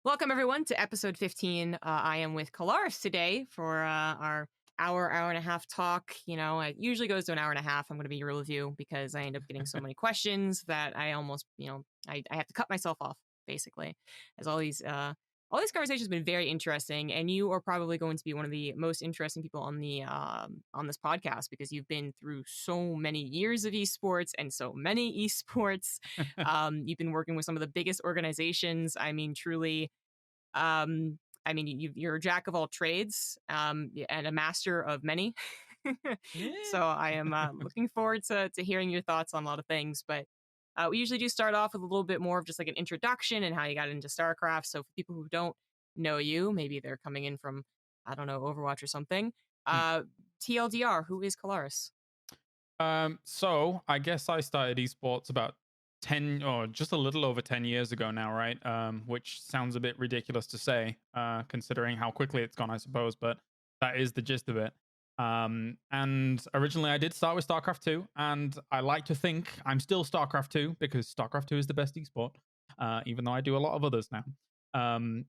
Welcome, everyone, to episode 15. I am with Kaelaris today for our hour and a half talk. You know, it usually goes to an hour and a half. I'm going to be real with you because I end up getting so many questions that I almost, I have to cut myself off, basically, as all these conversations have been very interesting, and you are probably going to be one of the most interesting people on the on this podcast because you've been through so many years of esports and so many esports. You've been working with some of the biggest organizations. I mean, truly. You're a jack of all trades, and a master of many. Yeah. So I am looking forward to hearing your thoughts on a lot of things. But we usually do start off with a little bit more of just like an introduction and how you got into StarCraft. So for people who don't know you, maybe they're coming in from, I don't know, Overwatch or something. TLDR, who is Kaelaris? So I guess I started esports about 10 or just a little over 10 years ago now, right? Which sounds a bit ridiculous to say, considering how quickly it's gone, I suppose, but that is the gist of it. And originally I did start with StarCraft 2, and I like to think I'm still StarCraft 2 because StarCraft 2 is the best esport, even though I do a lot of others now.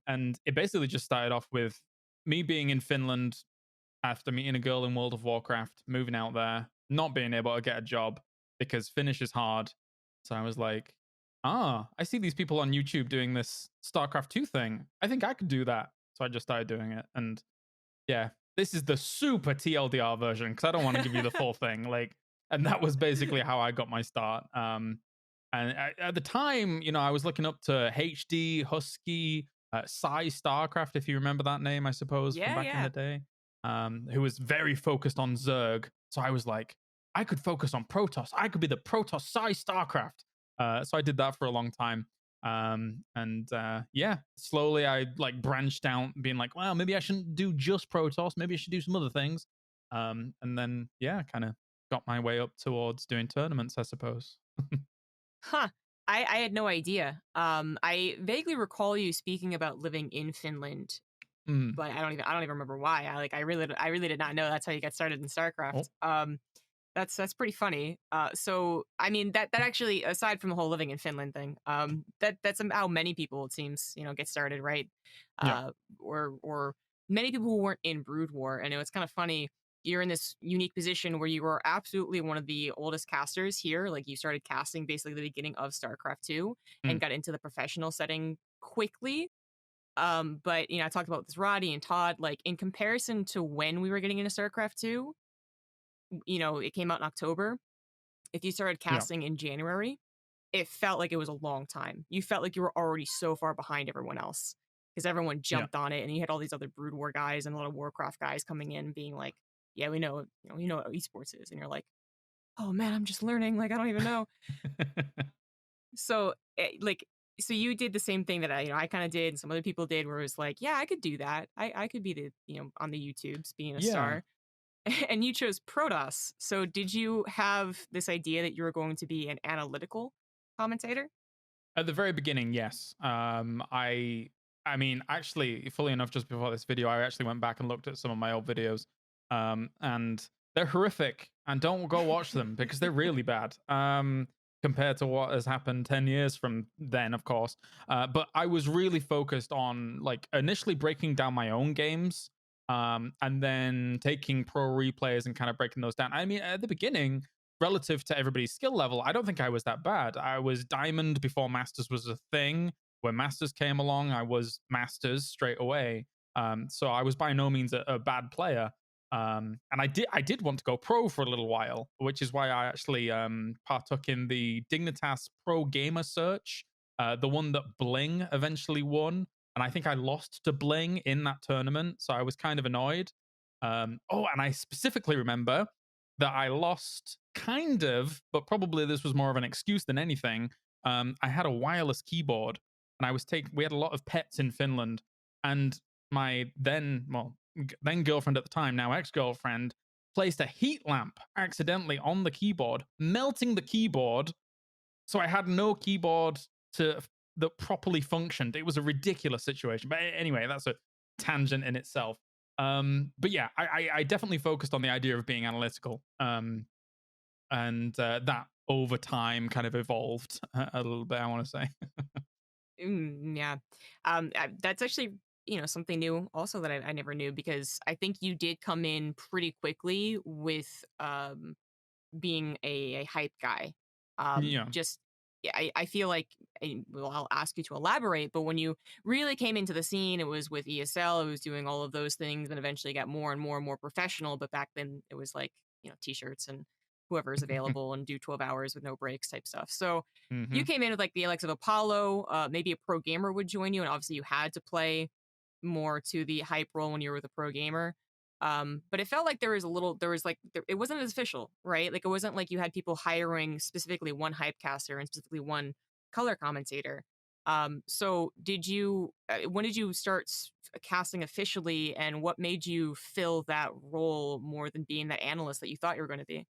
And it basically just started off with me being in Finland after meeting a girl in World of Warcraft, moving out there, not being able to get a job because Finnish is hard. So I was like, I see these people on YouTube doing this StarCraft 2 thing. I think I could do that. So I just started doing it. And yeah, this is the super TLDR version because I don't want to give you the full thing. And that was basically how I got my start. At the time, I was looking up to HD, Husky, StarCraft, if you remember that name, I suppose, from back in the day, who was very focused on Zerg. So I was like, I could focus on Protoss. I could be the Protoss StarCraft. So I did that for a long time. Slowly I branched out, being like, well, maybe I shouldn't do just Protoss. Maybe I should do some other things. And then, kind of got my way up towards doing tournaments, I suppose. Huh. I had no idea. I vaguely recall you speaking about living in Finland, but I don't even remember why. I really did not know that's how you got started in StarCraft. Oh. That's pretty funny. So I mean that actually, aside from the whole living in Finland thing, that's how many people, it seems, get started, right? Yeah. Or many people who weren't in Brood War, and it's kind of funny. You're in this unique position where you were absolutely one of the oldest casters here. Like, you started casting basically the beginning of StarCraft 2 and got into the professional setting quickly. But I talked about this Roddy and Todd, like, in comparison to when we were getting into StarCraft 2, it came out in October. If you started casting in January, it felt like it was a long time. You felt like you were already so far behind everyone else because everyone jumped on it, and you had all these other Brood War guys and a lot of Warcraft guys coming in being like, yeah, we know, you know what esports is. And you're like, oh man, I'm just learning. Like, I don't even know. So so you did the same thing that I kind of did, and some other people did, where it was like, yeah, I could do that. I could be the, on the YouTubes being a star. And you chose Protoss. So did you have this idea that you were going to be an analytical commentator? At the very beginning, yes. I mean, actually, fully enough, just before this video, I actually went back and looked at some of my old videos, and they're horrific. And don't go watch them because they're really bad, compared to what has happened 10 years from then, of course. But I was really focused on initially breaking down my own games, and then taking pro replays and kind of breaking those down. I mean, at the beginning, relative to everybody's skill level, I don't think I was that bad. I was Diamond before Masters was a thing. When Masters came along, I was Masters straight away. So I was by no means a bad player. And I did want to go pro for a little while, which is why I actually partook in the Dignitas Pro Gamer Search, the one that Bling eventually won. And I think I lost to Bling in that tournament, so I was kind of annoyed. And I specifically remember that I lost kind of, but probably this was more of an excuse than anything. I had a wireless keyboard, and we had a lot of pets in Finland, and my then girlfriend at the time, now ex-girlfriend, placed a heat lamp accidentally on the keyboard, melting the keyboard. So I had no keyboard that properly functioned. It was a ridiculous situation. But anyway, that's a tangent in itself. But yeah, I definitely focused on the idea of being analytical. And that over time kind of evolved a little bit, I want to say. Yeah. That's actually, something new also that I never knew because I think you did come in pretty quickly with being a hype guy. Yeah. Just yeah, I feel like well, I'll ask you to elaborate, but when you really came into the scene, it was with ESL, it was doing all of those things, and eventually got more and more and more professional. But back then, it was like t-shirts and whoever is available and do 12 hours with no breaks type stuff. So you Hmm. came in with like the Alex of Apollo. Maybe a pro gamer would join you, and obviously you had to play more to the hype role when you were with a pro gamer. But it felt like it wasn't as official, right? Like it wasn't like you had people hiring specifically one hype caster and specifically one color commentator. So when did you start casting officially, and what made you fill that role more than being that analyst that you thought you were going to be?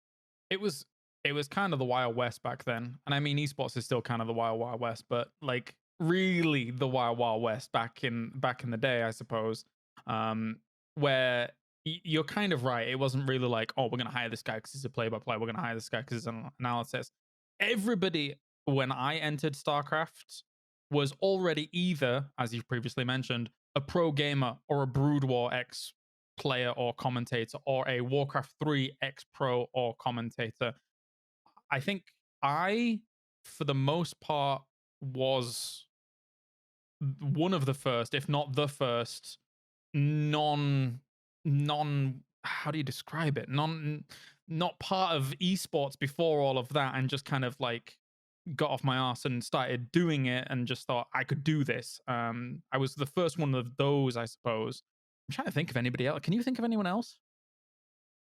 It was it was kind of the Wild West back then, and I mean, esports is still kind of the Wild West, but like really the Wild West back in the day, I suppose. Um, where you're kind of right. It wasn't really like, oh, we're gonna hire this guy because he's a play-by-play. We're gonna hire this guy because he's an analysis. Everybody, when I entered StarCraft, was already either, as you've previously mentioned, a pro gamer or a Brood War ex player or commentator or a Warcraft 3 ex pro or commentator. I think I, for the most part, was one of the first, if not the first, non how do you describe it? Not part of esports before all of that, and just kind of like got off my ass and started doing it and just thought I could do this. I was the first one of those, I suppose. I'm trying to think of anybody else. Can you think of anyone else?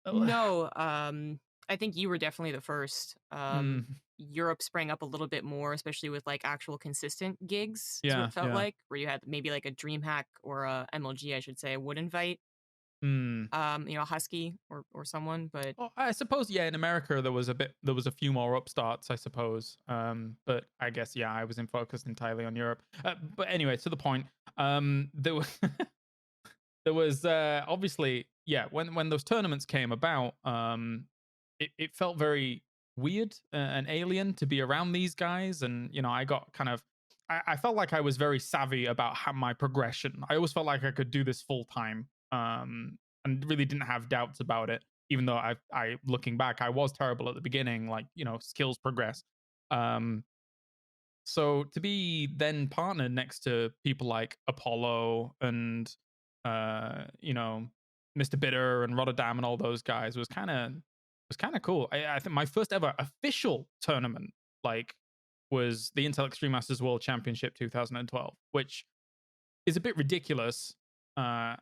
Oh, No, I think you were definitely the first. mm, Europe sprang up a little bit more, especially with like actual consistent gigs, is what yeah, it felt yeah. like, where you had maybe like a DreamHack or a MLG, I should say, would invite Mm. a Husky or someone, but Well, I suppose, yeah, in America there was a few more upstarts, I suppose. But I guess, yeah, I was in focused entirely on Europe. But anyway, to the point. There was there was obviously, yeah, when those tournaments came about, it felt very weird and alien to be around these guys, and I got kind of, I felt like I was very savvy about how my progression. I always felt like I could do this full time, and really didn't have doubts about it. Even though I looking back, I was terrible at the beginning. Like, skills progress. Um, so to be then partnered next to people like Apollo and Mr. Bitter and Rotterdam and all those guys was kind of cool. I think my first ever official tournament like was the Intel Extreme Masters World Championship 2012, which is a bit ridiculous as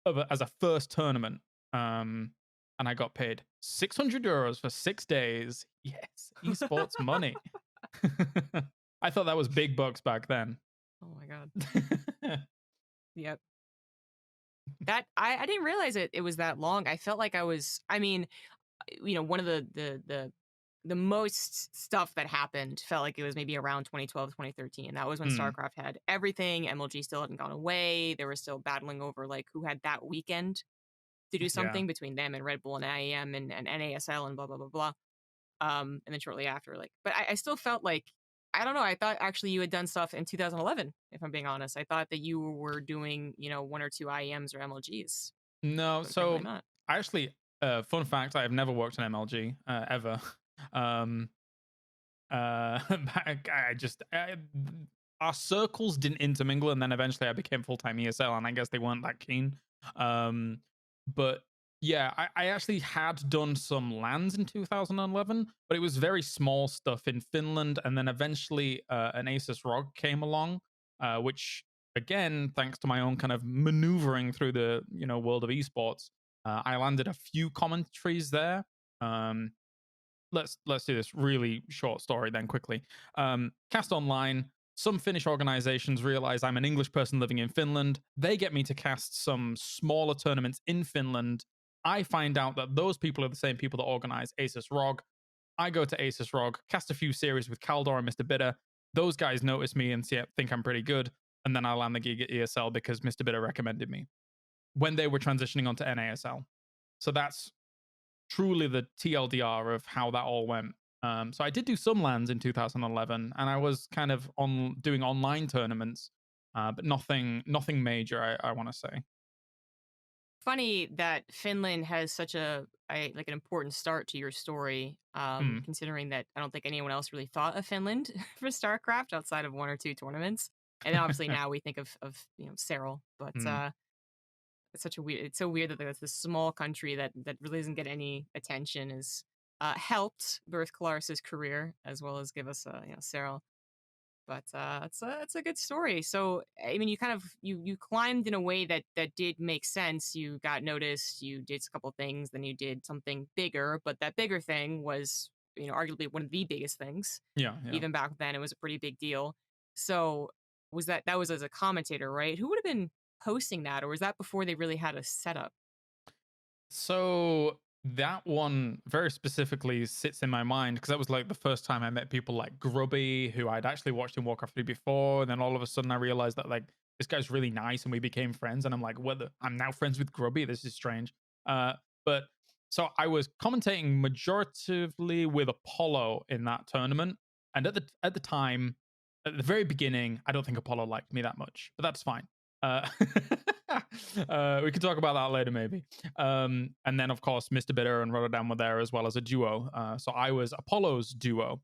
a first tournament. Um and I got paid €600 for 6 days. Yes, esports money. I thought that was big bucks back then. oh my god, yep. That I didn't realize it was that long. I felt like I was. I mean, one of the most stuff that happened felt like it was maybe around 2012, 2013. That was when Mm, StarCraft had everything. MLG still hadn't gone away. They were still battling over like who had that weekend to do yeah. something between them and Red Bull and IAM and NASL and blah blah blah blah. And then shortly after, like, but I still felt like I don't know. I thought actually you had done stuff in 2011. If I'm being honest, I thought that you were doing one or two IEMs or MLGs, No, but apparently so not. I actually, fun fact, I have never worked on MLG ever. um, I just our circles didn't intermingle, and then eventually I became full time ESL, and I guess they weren't that keen. Um, but yeah, I actually had done some lands in 2011, but it was very small stuff in Finland, and then eventually an Asus ROG came along, which again, thanks to my own kind of maneuvering through the world of esports, I landed a few commentaries there. Um, let's do this really short story then quickly. Cast online. Some Finnish organizations realize I'm an English person living in Finland. They get me to cast some smaller tournaments in Finland. I find out that those people are the same people that organize Asus ROG. I go to Asus ROG, cast a few series with Kaldor and Mr. Bitter. Those guys notice me and think I'm pretty good. And then I land the gig at ESL because Mr. Bitter recommended me when they were transitioning onto NASL. So that's truly the TLDR of how that all went. So I did do some lands in 2011, and I was kind of on doing online tournaments, but nothing major. I want to say. Funny that Finland has such like an important start to your story, Hmm. considering that I don't think anyone else really thought of Finland for StarCraft outside of one or two tournaments. And then obviously now we think of Cyril, but Hmm. it's so weird that there's this small country that really doesn't get any attention has helped birth Kaelaris' career as well as give us Cyril. But it's a good story. So I mean, you kind of you climbed in a way that did make sense. You got noticed. You did a couple things. Then you did something bigger. But that bigger thing was arguably one of the biggest things. Yeah, yeah. Even back then, it was a pretty big deal. So that was as a commentator, right? Who would have been hosting that, or was that before they really had a setup? So that one very specifically sits in my mind because that was like the first time I met people like Grubby, who I'd actually watched in Warcraft 3 before. And then all of a sudden I realized that like this guy's really nice and we became friends. And I'm like, whether I'm now friends with Grubby, this is strange. But so I was commentating majoritively with Apollo in that tournament. And at the time, at the very beginning, I don't think Apollo liked me that much, but that's fine. Uh, we can talk about that later, maybe. And then, of course, Mr. Bitter and Rotterdam were there as well as a duo. So I was Apollo's duo.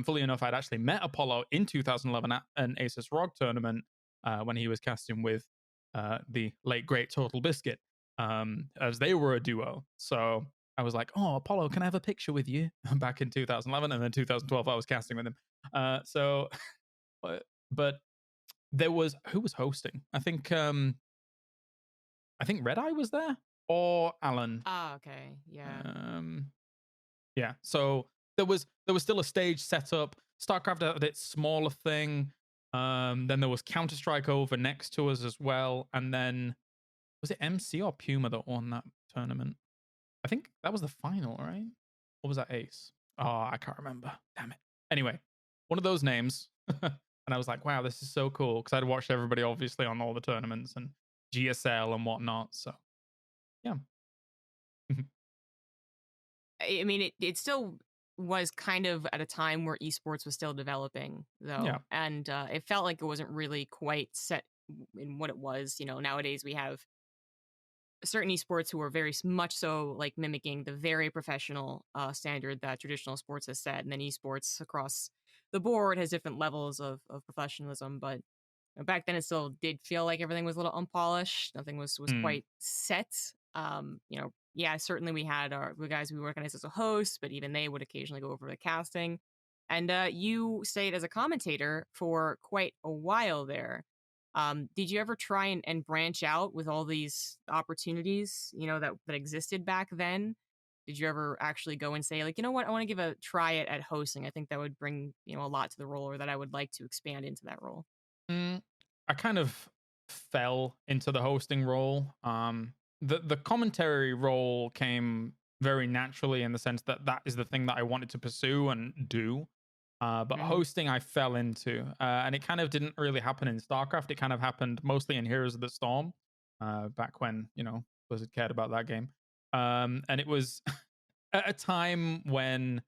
Fully enough, I'd actually met Apollo in 2011 at an Asus ROG tournament when he was casting with the late, great Total Biscuit, as they were a duo. So I was like, oh, Apollo, can I have a picture with you? Back in 2011. And then 2012, I was casting with him. So, but there was, who was hosting? I think Red Eye was there or Alan. Ah, okay, yeah. Um, yeah. So there was still a stage set up. StarCraft had its smaller thing. Then there was Counter Strike over next to us as well. And then was it MC or Puma that won that tournament? I think that was the final, right? Or was that Ace? Oh, I can't remember. Damn it. Anyway, one of those names. And I was like, wow, this is so cool. Because I'd watched everybody obviously on all the tournaments and GSL and whatnot. So yeah. I mean, it still was kind of at a time where esports was still developing, Yeah. though, and it felt like it wasn't really quite set in what it was. Nowadays we have certain esports who are very much so like mimicking the very professional standard that traditional sports has set, and then esports across the board has different levels of professionalism. But back then, it still did feel like everything was a little unpolished. Nothing was Mm, quite set. Yeah, certainly we had the guys we recognized as a host, but even they would occasionally go over the casting. And you stayed as a commentator for quite a while there. Did you ever try and branch out with all these opportunities, that existed back then? Did you ever actually go and say, like, you know what, I want to give a try at hosting? I think that would bring, a lot to the role, or that I would like to expand into that role. mm. I kind of fell into the hosting role. The commentary role came very naturally in the sense that that is the thing that I wanted to pursue and do. But Hmm. hosting, I fell into, and it kind of didn't really happen in StarCraft. It kind of happened mostly in Heroes of the Storm, back when Blizzard cared about that game. And it was at a time when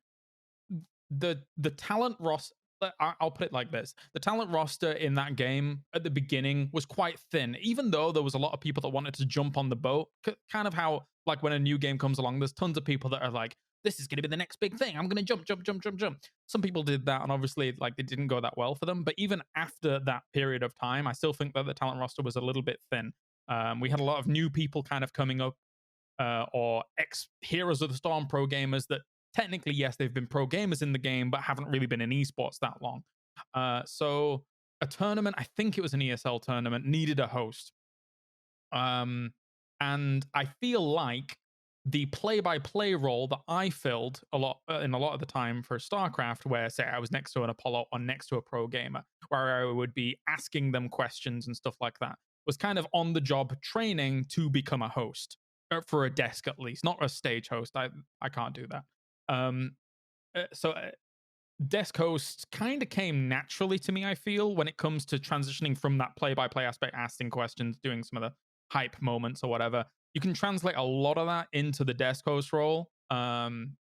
the talent roster, I'll put it like this: the talent roster in that game at the beginning was quite thin, even though there was a lot of people that wanted to jump on the boat. Kind of how, like, when a new game comes along, there's tons of people that are like, this is going to be the next big thing, I'm going to jump, jump, jump, jump, jump. Some people did that, and obviously like it didn't go that well for them. But even after that period of time, I still think that the talent roster was a little bit thin. We had a lot of new people kind of coming up, or ex Heroes of the Storm pro gamers that technically, yes, they've been pro gamers in the game, but haven't really been in esports that long. So a tournament, I think it was an ESL tournament, needed a host. Um, and I feel like the play-by-play role that I filled a lot in a lot of the time for StarCraft, where say I was next to an Apollo or next to a pro gamer, where I would be asking them questions and stuff like that, was kind of on-the-job training to become a host, for a desk at least, not a stage host. I can't do that. Um, so desk host kind of came naturally to me, I feel, when it comes to transitioning from that play-by-play aspect, asking questions, doing some of the hype moments or whatever. You can translate a lot of that into the desk host role. And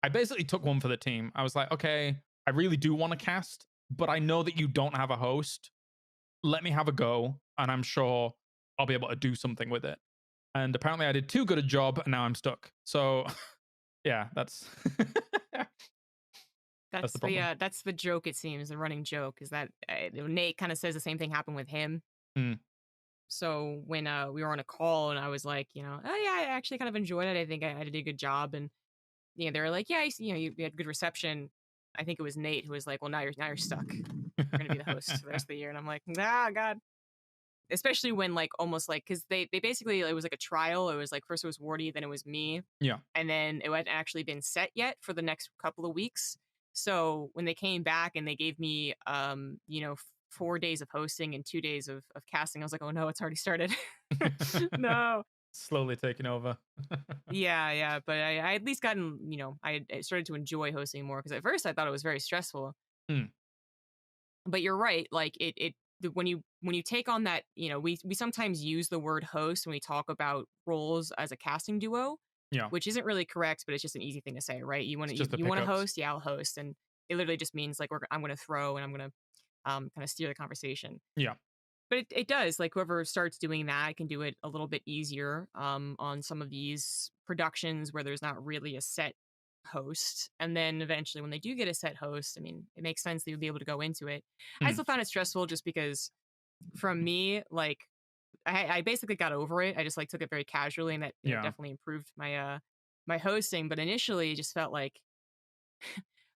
I basically took one for the team. I was like, okay, I really do want to cast, but I know that you don't have a host. Let me have a go, and I'm sure I'll be able to do something with it. And apparently, I did too good a job, and now I'm stuck. So, yeah, that's that's the problem. That's the joke. It seems the running joke is that Nate kind of says the same thing happened with him. Mm. So when we were on a call and I was like, oh yeah, I actually kind of enjoyed it. I think I did a good job, and they were like, yeah, you had good reception. I think it was Nate who was like, well, now you're stuck. You're gonna be the host for the rest of the year, and I'm like, ah, God. Especially when like almost like because they basically it was like a trial. It was like first it was Wardy, then it was me, Yeah. and then it hadn't actually been set yet for the next couple of weeks. So when they came back and they gave me 4 days of hosting and 2 days of casting, I was like, oh no, it's already started. No. Slowly taking over. Yeah, but I at least gotten, I started to enjoy hosting more because at first I thought it was very stressful. Mm. But you're right, like when you take on that, we sometimes use the word host when we talk about roles as a casting duo, Yeah. which isn't really correct, but it's just an easy thing to say, right? You want It's to just the you want to pickups. host, yeah, I'll host, and it literally just means like I'm going to throw and I'm going to kind of steer the conversation. Yeah. But it does, like whoever starts doing that can do it a little bit easier on some of these productions where there's not really a set host. And then eventually when they do get a set host, I mean, it makes sense they would be able to go into it. I Mm. still found it stressful just because from me, like I basically got over it. I just like took it very casually, and that Yeah. definitely improved my hosting. But initially, it just felt like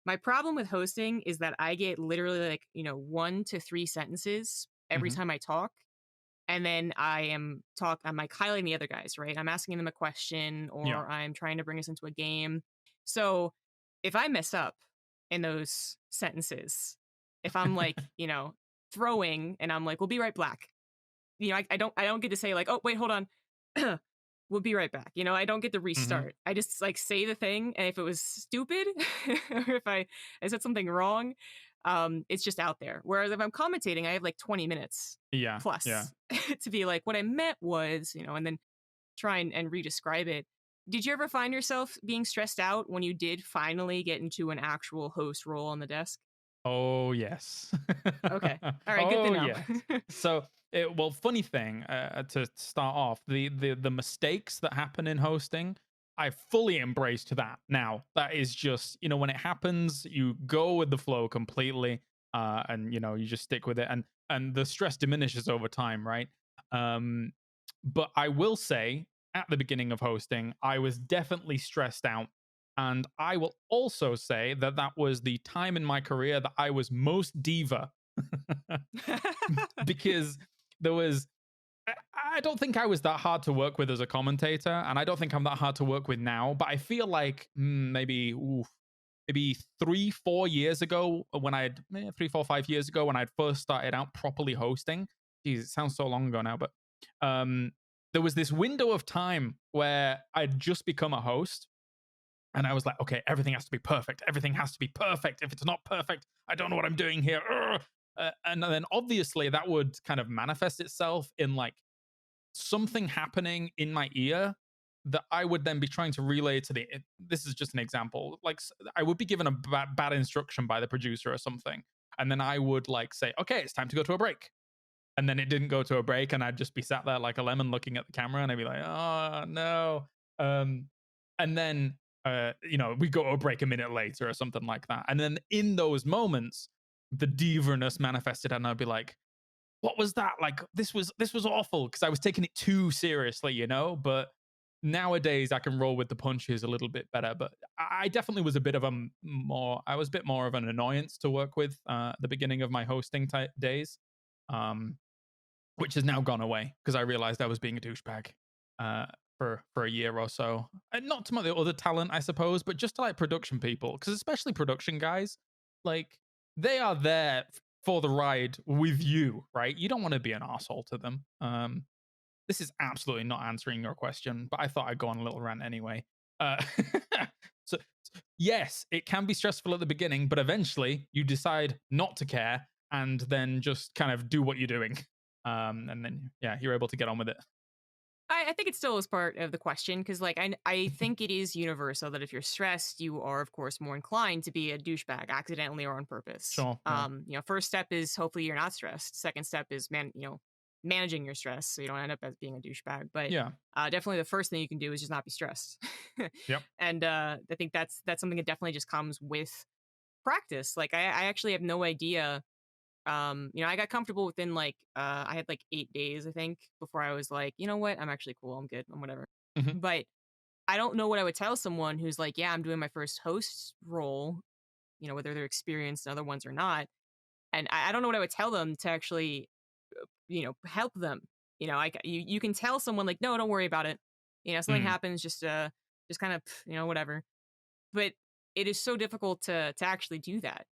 my problem with hosting is that I get literally like 1 to 3 sentences every Mm-hmm. time I talk, and then I'm like highlighting the other guys, right? I'm asking them a question Yeah. or I'm trying to bring us into a game. So if I mess up in those sentences, if I'm like throwing and I'm like, we'll be right back, I don't get to say like, oh wait, hold on, we'll be right back, I don't get to Mm-hmm. restart. I just like say the thing, and if it was stupid or if I said something wrong, it's just out there. Whereas if I'm commentating, I have like 20 minutes Yeah. Yeah. plus to be like, what I meant was, and then try and re-describe it. Did you ever find yourself being stressed out when you did finally get into an actual host role on the desk? Oh yes. Okay, all right, good to Oh know. yes. So, well, funny thing to start off, the mistakes that happen in hosting, I fully embraced that. Now that is just when it happens, you go with the flow completely, and you just stick with it, and the stress diminishes over time, right? Um, but I will say, at the beginning of hosting, I was definitely stressed out. And I will also say that that was the time in my career that I was most diva because there was I don't think I was that hard to work with as a commentator, and I don't think I'm that hard to work with now. But I feel like maybe 3, 4 years ago, when I had 3, 4, 5 years ago, when I'd first started out properly hosting. Geez, it sounds so long ago now, but um, there was this window of time where I'd just become a host, and I was like, okay, everything has to be perfect. Everything has to be perfect. If it's not perfect, I don't know what I'm doing here. And then obviously that would kind of manifest itself in like something happening in my ear that I would then be trying to relay to this is just an example. Like I would be given a bad instruction by the producer or something. And then I would like say, okay, it's time to go to a break. And then it didn't go to a break. And I'd just be sat there like a lemon looking at the camera, and I'd be like, oh no. And then we go to a break a minute later or something like that. And then in those moments, the divaness manifested, and I'd be like, what was that? Like this was awful because I was taking it too seriously, But nowadays I can roll with the punches a little bit better. But I definitely was a bit of I was a bit more of an annoyance to work with at the beginning of my hosting days. Which has now gone away because I realized I was being a douchebag uh, for a year or so. And not to the other talent, I suppose, but just to like production people, because especially production guys, like they are there for the ride with you, right? You don't want to be an asshole to them. This is absolutely not answering your question, but I thought I'd go on a little rant anyway. Uh, so yes, it can be stressful at the beginning, but eventually you decide not to care and then just kind of do what you're doing. And then yeah, you're able to get on with it. I think it still is part of the question because, like, I think it is universal that if you're stressed, you are, of course, more inclined to be a douchebag, accidentally or on purpose. Sure. Yeah. First step is hopefully you're not stressed. Second step is managing your stress so you don't end up as being a douchebag. But Yeah. definitely the first thing you can do is just not be stressed. Yep. And I think that's something that definitely just comes with practice. Like I actually have no idea. I got comfortable within I had like 8 days, I think, before I was like, you know what, I'm actually cool, I'm good, I'm whatever. Hmm. But I don't know what I would tell someone who's like, yeah, I'm doing my first host role, whether they're experienced in other ones or not. And I don't know what I would tell them to actually, help them. You can tell someone like, no, don't worry about it. Something Mm. happens, just kind of, whatever. But it is so difficult to actually do that.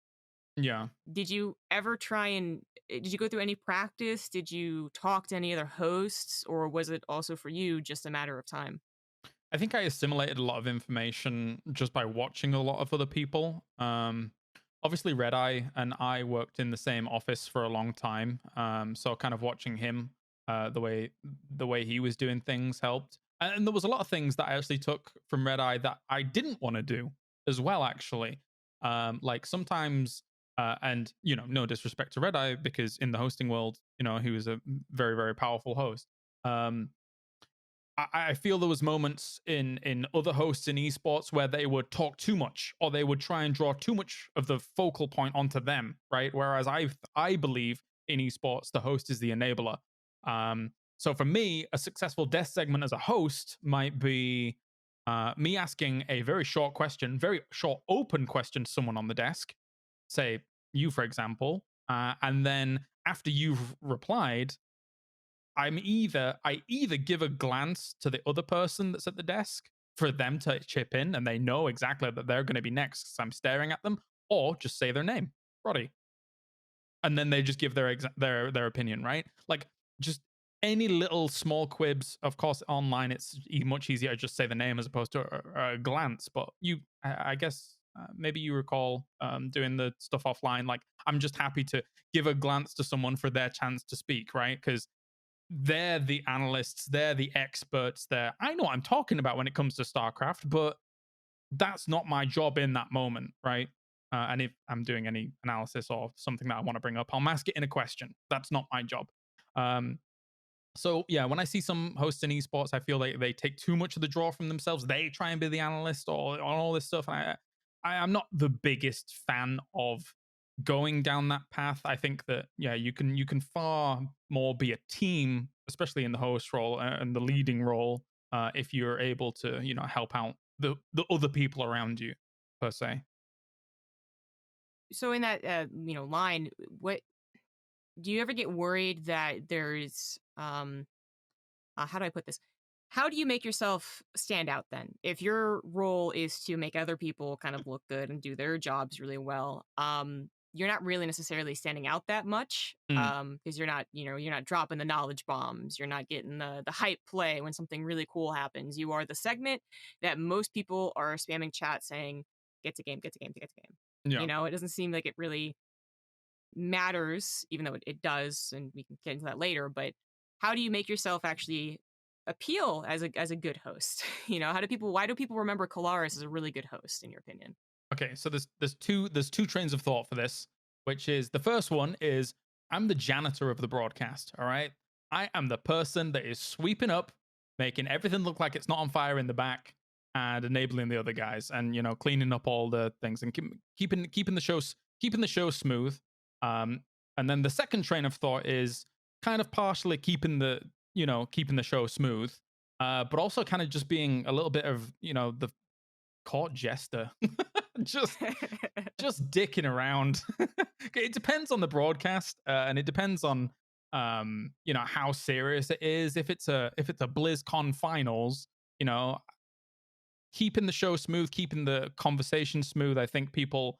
Yeah. Did you ever try and did you go through any practice? Did you talk to any other hosts, or was it also for you just a matter of time? I think I assimilated a lot of information just by watching a lot of other people. Obviously, Red Eye and I worked in the same office for a long time, so kind of watching him, the way he was doing things helped. And there was a lot of things that I actually took from Red Eye that I didn't want to do as well. Actually, like sometimes, and no disrespect to Red Eye because in the hosting world, he was a very very powerful host. Um, I feel there was moments in other hosts in esports where they would talk too much or they would try and draw too much of the focal point onto them, right? Whereas I believe in esports the host is the enabler. So for me, a successful death segment as a host might be me asking a very short question, very short open question to someone on the desk, say you for example, and then after you've replied, I either give a glance to the other person that's at the desk for them to chip in and they know exactly that they're going to be next because I'm staring at them, or just say their name, Roddy, and then they just give their opinion, right? Like just any little small quibs. Of course, online it's much easier to just say the name as opposed to a glance. But I guess maybe you recall doing the stuff offline. Like I'm just happy to give a glance to someone for their chance to speak, right? Because they're the analysts, they're the experts there. I know what I'm talking about when it comes to StarCraft, but that's not my job in that moment, right? And if I'm doing any analysis or something that I want to bring up, I'll mask it in a question. That's not my job. Um, so yeah, when I see some hosts in esports, I feel like they take too much of the draw from themselves. They try and be the analyst or all this stuff. I'm not the biggest fan of going down that path. I think that yeah, you can far more be a team, especially in the host role and the leading role, if you're able to help out the other people around you per se. So in that line, what do you ever get worried that there's how do I put this? How do you make yourself stand out then? If your role is to make other people kind of look good and do their jobs really well, you're not really necessarily standing out that much Mm, because you're not dropping the knowledge bombs. You're not getting the hype play when something really cool happens. You are the segment that most people are spamming chat saying, get to game, get to game, get to game. yeah. It doesn't seem like it really matters, even though it does, and we can get into that later. But how do you make yourself actually appeal as a good host? Why do people remember Kaelaris as a really good host, in your opinion? Okay, so there's two trains of thought for this, which is the first one is I'm the janitor of the broadcast. All right, I am the person that is sweeping up, making everything look like it's not on fire in the back, and enabling the other guys, and cleaning up all the things and keeping the show smooth. Um, and then the second train of thought is kind of partially keeping the show smooth, but also kind of just being a little bit of the court jester. just just dicking around. It depends on the broadcast, and it depends on how serious it is. If it's a BlizzCon finals, you know, keeping the show smooth, keeping the conversation smooth. I think people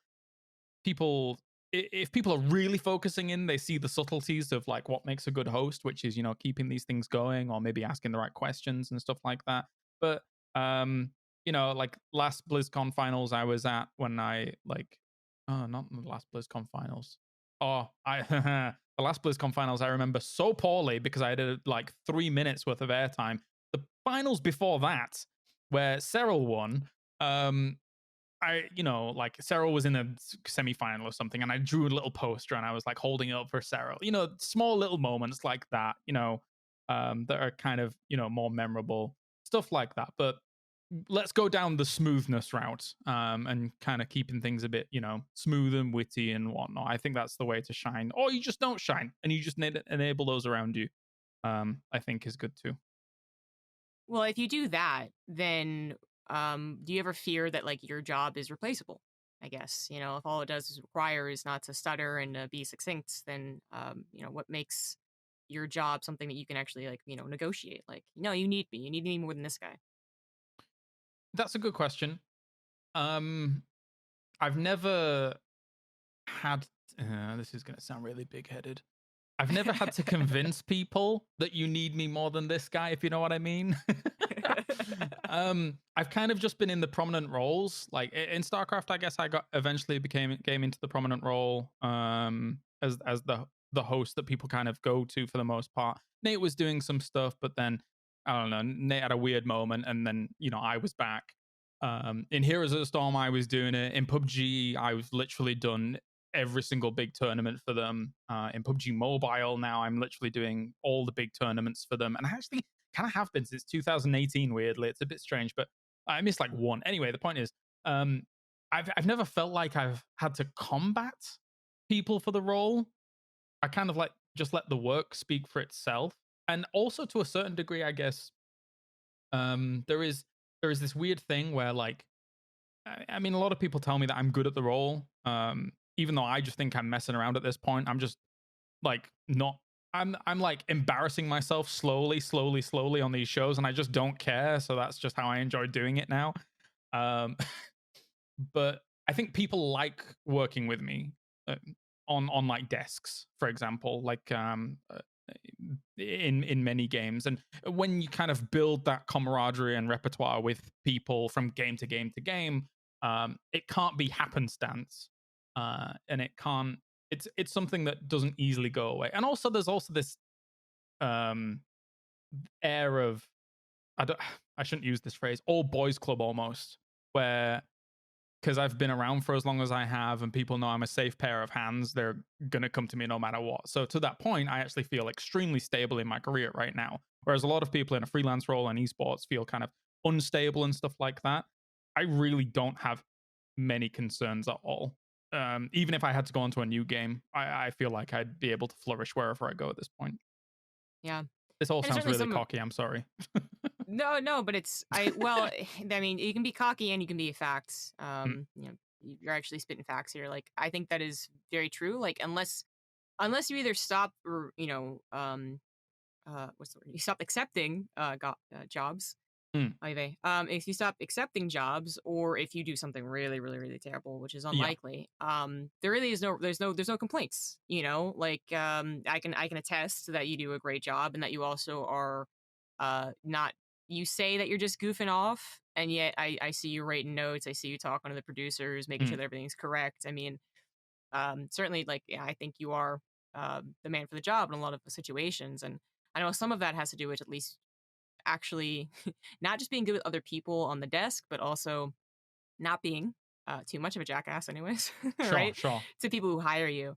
if people are really focusing in, they see the subtleties of like what makes a good host, which is keeping these things going or maybe asking the right questions and stuff like that. But like last BlizzCon finals I was at, when I like oh, not the last BlizzCon finals. Oh, I the last BlizzCon finals I remember so poorly because I did like 3 minutes worth of airtime. finals before that, where Cyril won. Like Cyril was in a semi-final or something, and I drew a little poster and I was like holding it up for Cyril. Small little moments like that, that are kind of, more memorable, stuff like that. But let's go down the smoothness route, and kind of keeping things a bit, smooth and witty and whatnot. I think that's the way to shine. Or you just don't shine and you just enable those around you. I think is good too. Well, if you do that, then do you ever fear that like your job is replaceable? I guess if all it does is require is not to stutter and be succinct, then what makes your job something that you can actually like negotiate? Like, no, you need me. You need me more than this guy. That's a good question. Um, I've never had. This is going to sound really big headed. I've never had to convince people that you need me more than this guy, if you know what I mean. I've kind of just been in the prominent roles. Like in StarCraft, I guess I got eventually came into the prominent role as the host that people kind of go to for the most part. Nate was doing some stuff, but then I don't know. Nate had a weird moment, and then I was back. In Heroes of the Storm, I was doing it. In PUBG, I was literally done every single big tournament for them. In PUBG Mobile now, I'm literally doing all the big tournaments for them, and I actually kind of have been since 2018. Weirdly, it's a bit strange, but I missed like one. Anyway, the point is, I've never felt like I've had to combat people for the role. I kind of like just let the work speak for itself, and also to a certain degree, I guess. There is this weird thing where like I mean, a lot of people tell me that I'm good at the role. Even though I just think I'm messing around at this point. I'm just like not. I'm like embarrassing myself slowly on these shows, and I just don't care. So that's just how I enjoy doing it now. Um, but I think people like working with me uh, on like desks, for example, like in many games. And when you kind of build that camaraderie and repertoire with people from game to game to game, it can't be happenstance, and it can't. It's something that doesn't easily go away. And also, there's also this um, air of I don't. I shouldn't use this phrase. All boys club almost, where because I've been around for as long as I have and people know I'm a safe pair of hands, they're going to come to me no matter what. So to that point, I actually feel extremely stable in my career right now. Whereas a lot of people in a freelance role and esports feel kind of unstable and stuff like that. I really don't have many concerns at all. Even if I had to go into a new game, I feel like I'd be able to flourish wherever I go at this point. Yeah, This all and sounds certainly really some. cocky. I'm sorry. No, but well, I mean, you can be cocky and you can be facts. Mm, You're actually spitting facts here. Like, I think that is very true. Like, unless you either stop or what's the word? You stop accepting jobs. mm, If you stop accepting jobs, or if you do something really, really, really terrible, which is yeah. unlikely, there really is there's no complaints. Like I can attest that you do a great job and that you also are not. You say that you're just goofing off, and yet I see you writing notes. I see you talking to the producers, making sure Mm, that everything's correct. I mean, certainly, like yeah, I think you are the man for the job in a lot of situations, and I know some of that has to do with at least actually not just being good with other people on the desk, but also not being too much of a jackass, anyways, sure, right? sure. To people who hire you,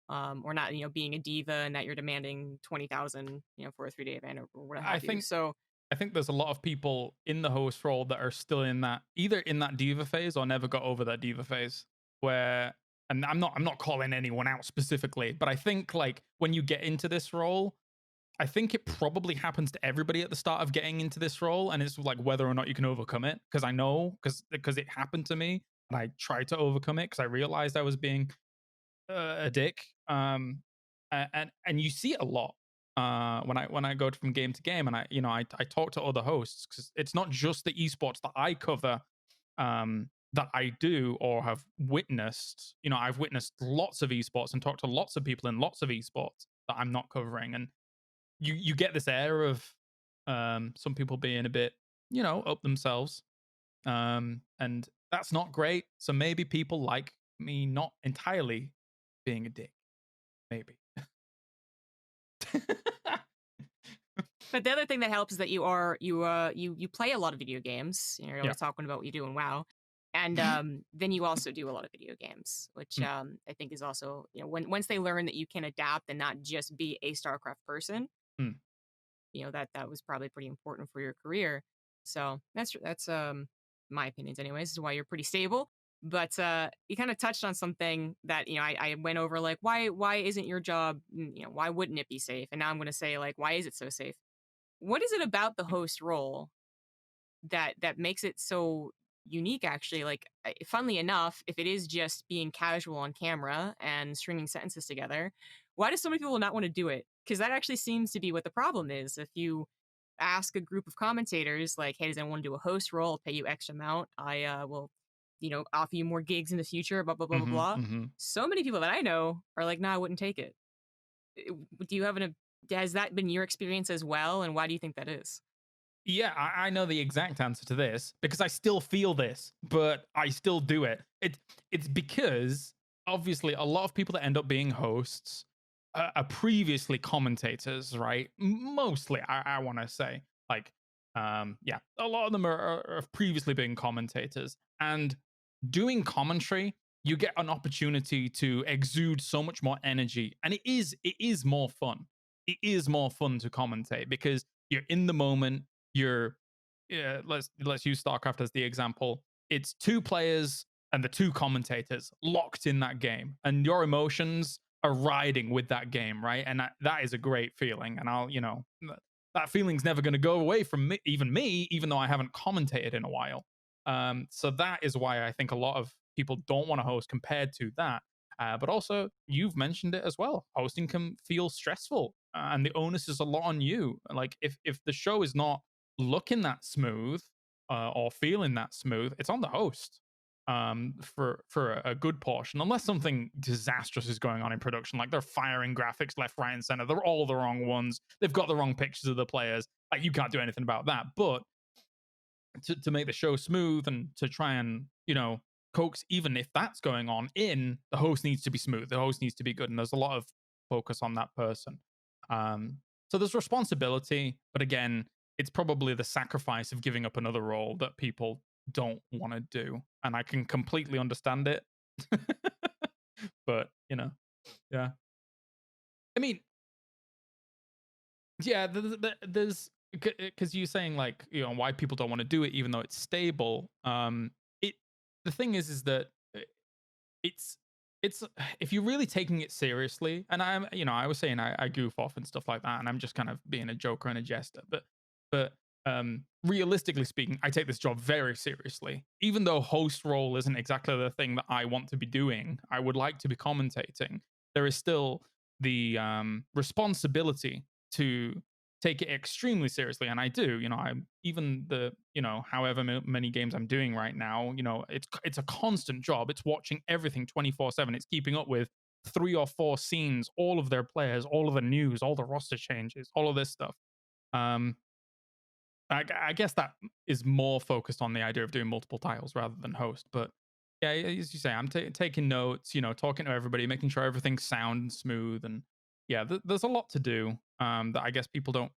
or not, being a diva and that you're demanding 20,000, for a 3-day event or what I have you. think So I think there's a lot of people in the host role that are still in that either in that diva phase or never got over that diva phase. Where and I'm not calling anyone out specifically, but I think like when you get into this role, I think it probably happens to everybody at the start of getting into this role, and it's like whether or not you can overcome it. Because I know because it happened to me, and I tried to overcome it because I realized I was being a dick. And you see it a lot when I go from game to game, and I talk to other hosts because it's not just the esports that I cover, that I do or have witnessed. I've witnessed lots of esports and talked to lots of people in lots of esports that I'm not covering, and you get this air of some people being a bit up themselves, and that's not great. So maybe people like me not entirely being a dick. Maybe. But the other thing that helps is that you play a lot of video games. You're Yeah. always talking about what you do in WoW, and then you also do a lot of video games, which Mm, I think is also, once they learn that you can adapt and not just be a StarCraft person, mm. that was probably pretty important for your career. So that's my opinions, anyways. This is why you're pretty stable. But you kind of touched on something that I went over, like why isn't your job, why wouldn't it be safe? And now I'm going to say, like, why is it so safe? What is it about the host role that makes it so unique? Actually, like, funnily enough, if it is just being casual on camera and stringing sentences together, why do so many people not want to do it? Because that actually seems to be what the problem is. If you ask a group of commentators, like, hey, does anyone want to do a host role? I'll pay you X amount. I will, offer you more gigs in the future, blah blah blah blah Mhm, blah. mhm. So many people that I know are like, nah, I wouldn't take it. Do you have has that been your experience as well, and why do you think that is? Yeah, I know the exact answer to this because I still feel this, but I still do it. It's because obviously a lot of people that end up being hosts are previously commentators, right? Mostly, I want to say, like, yeah, a lot of them have previously been commentators, and doing commentary, you get an opportunity to exude so much more energy, and it is more fun. It is more fun to commentate because you're in the moment. You're Yeah, let's use StarCraft as the example. It's two players and the two commentators locked in that game, and your emotions are riding with that game, right? And that is a great feeling. And that feeling's never going to go away from me, even though I haven't commentated in a while. So that is why I think a lot of people don't want to host compared to that. But also, you've mentioned it as well. Hosting can feel stressful, and the onus is a lot on you. Like if the show is not looking that smooth or feeling that smooth, it's on the host for a good portion, unless something disastrous is going on in production, like they're firing graphics left, right, and center. They're all the wrong ones. They've got the wrong pictures of the players. Like, you can't do anything about that. But to make the show smooth and to try and coax, even if that's going on, in the host needs to be smooth, the host needs to be good, and there's a lot of focus on that person. um so there's responsibility, but again, it's probably the sacrifice of giving up another role that people don't want to do, and I can completely understand it. But yeah, I mean, yeah, there's because you're saying, like, why people don't want to do it even though it's stable. It The thing is that uh, it's it's if you're really taking it seriously, and I was saying I goof off and stuff like that, and I'm just kind of being a joker and a jester, but realistically speaking, I take this job very seriously. Even though host role isn't exactly the thing that I want to be doing, I would like to be commentating. There is still the responsibility to take it extremely seriously, and I do. I'm even the however many games I'm doing right now. It's a constant job. It's watching everything 24/7. It's keeping up with 3 or 4 scenes, all of their players, all of the news, all the roster changes, all of this stuff. um I guess that is more focused on the idea of doing multiple titles rather than host. But yeah, as you say, I'm taking notes, talking to everybody, making sure everything's sound and smooth. And yeah, there's a lot to do that I guess people don't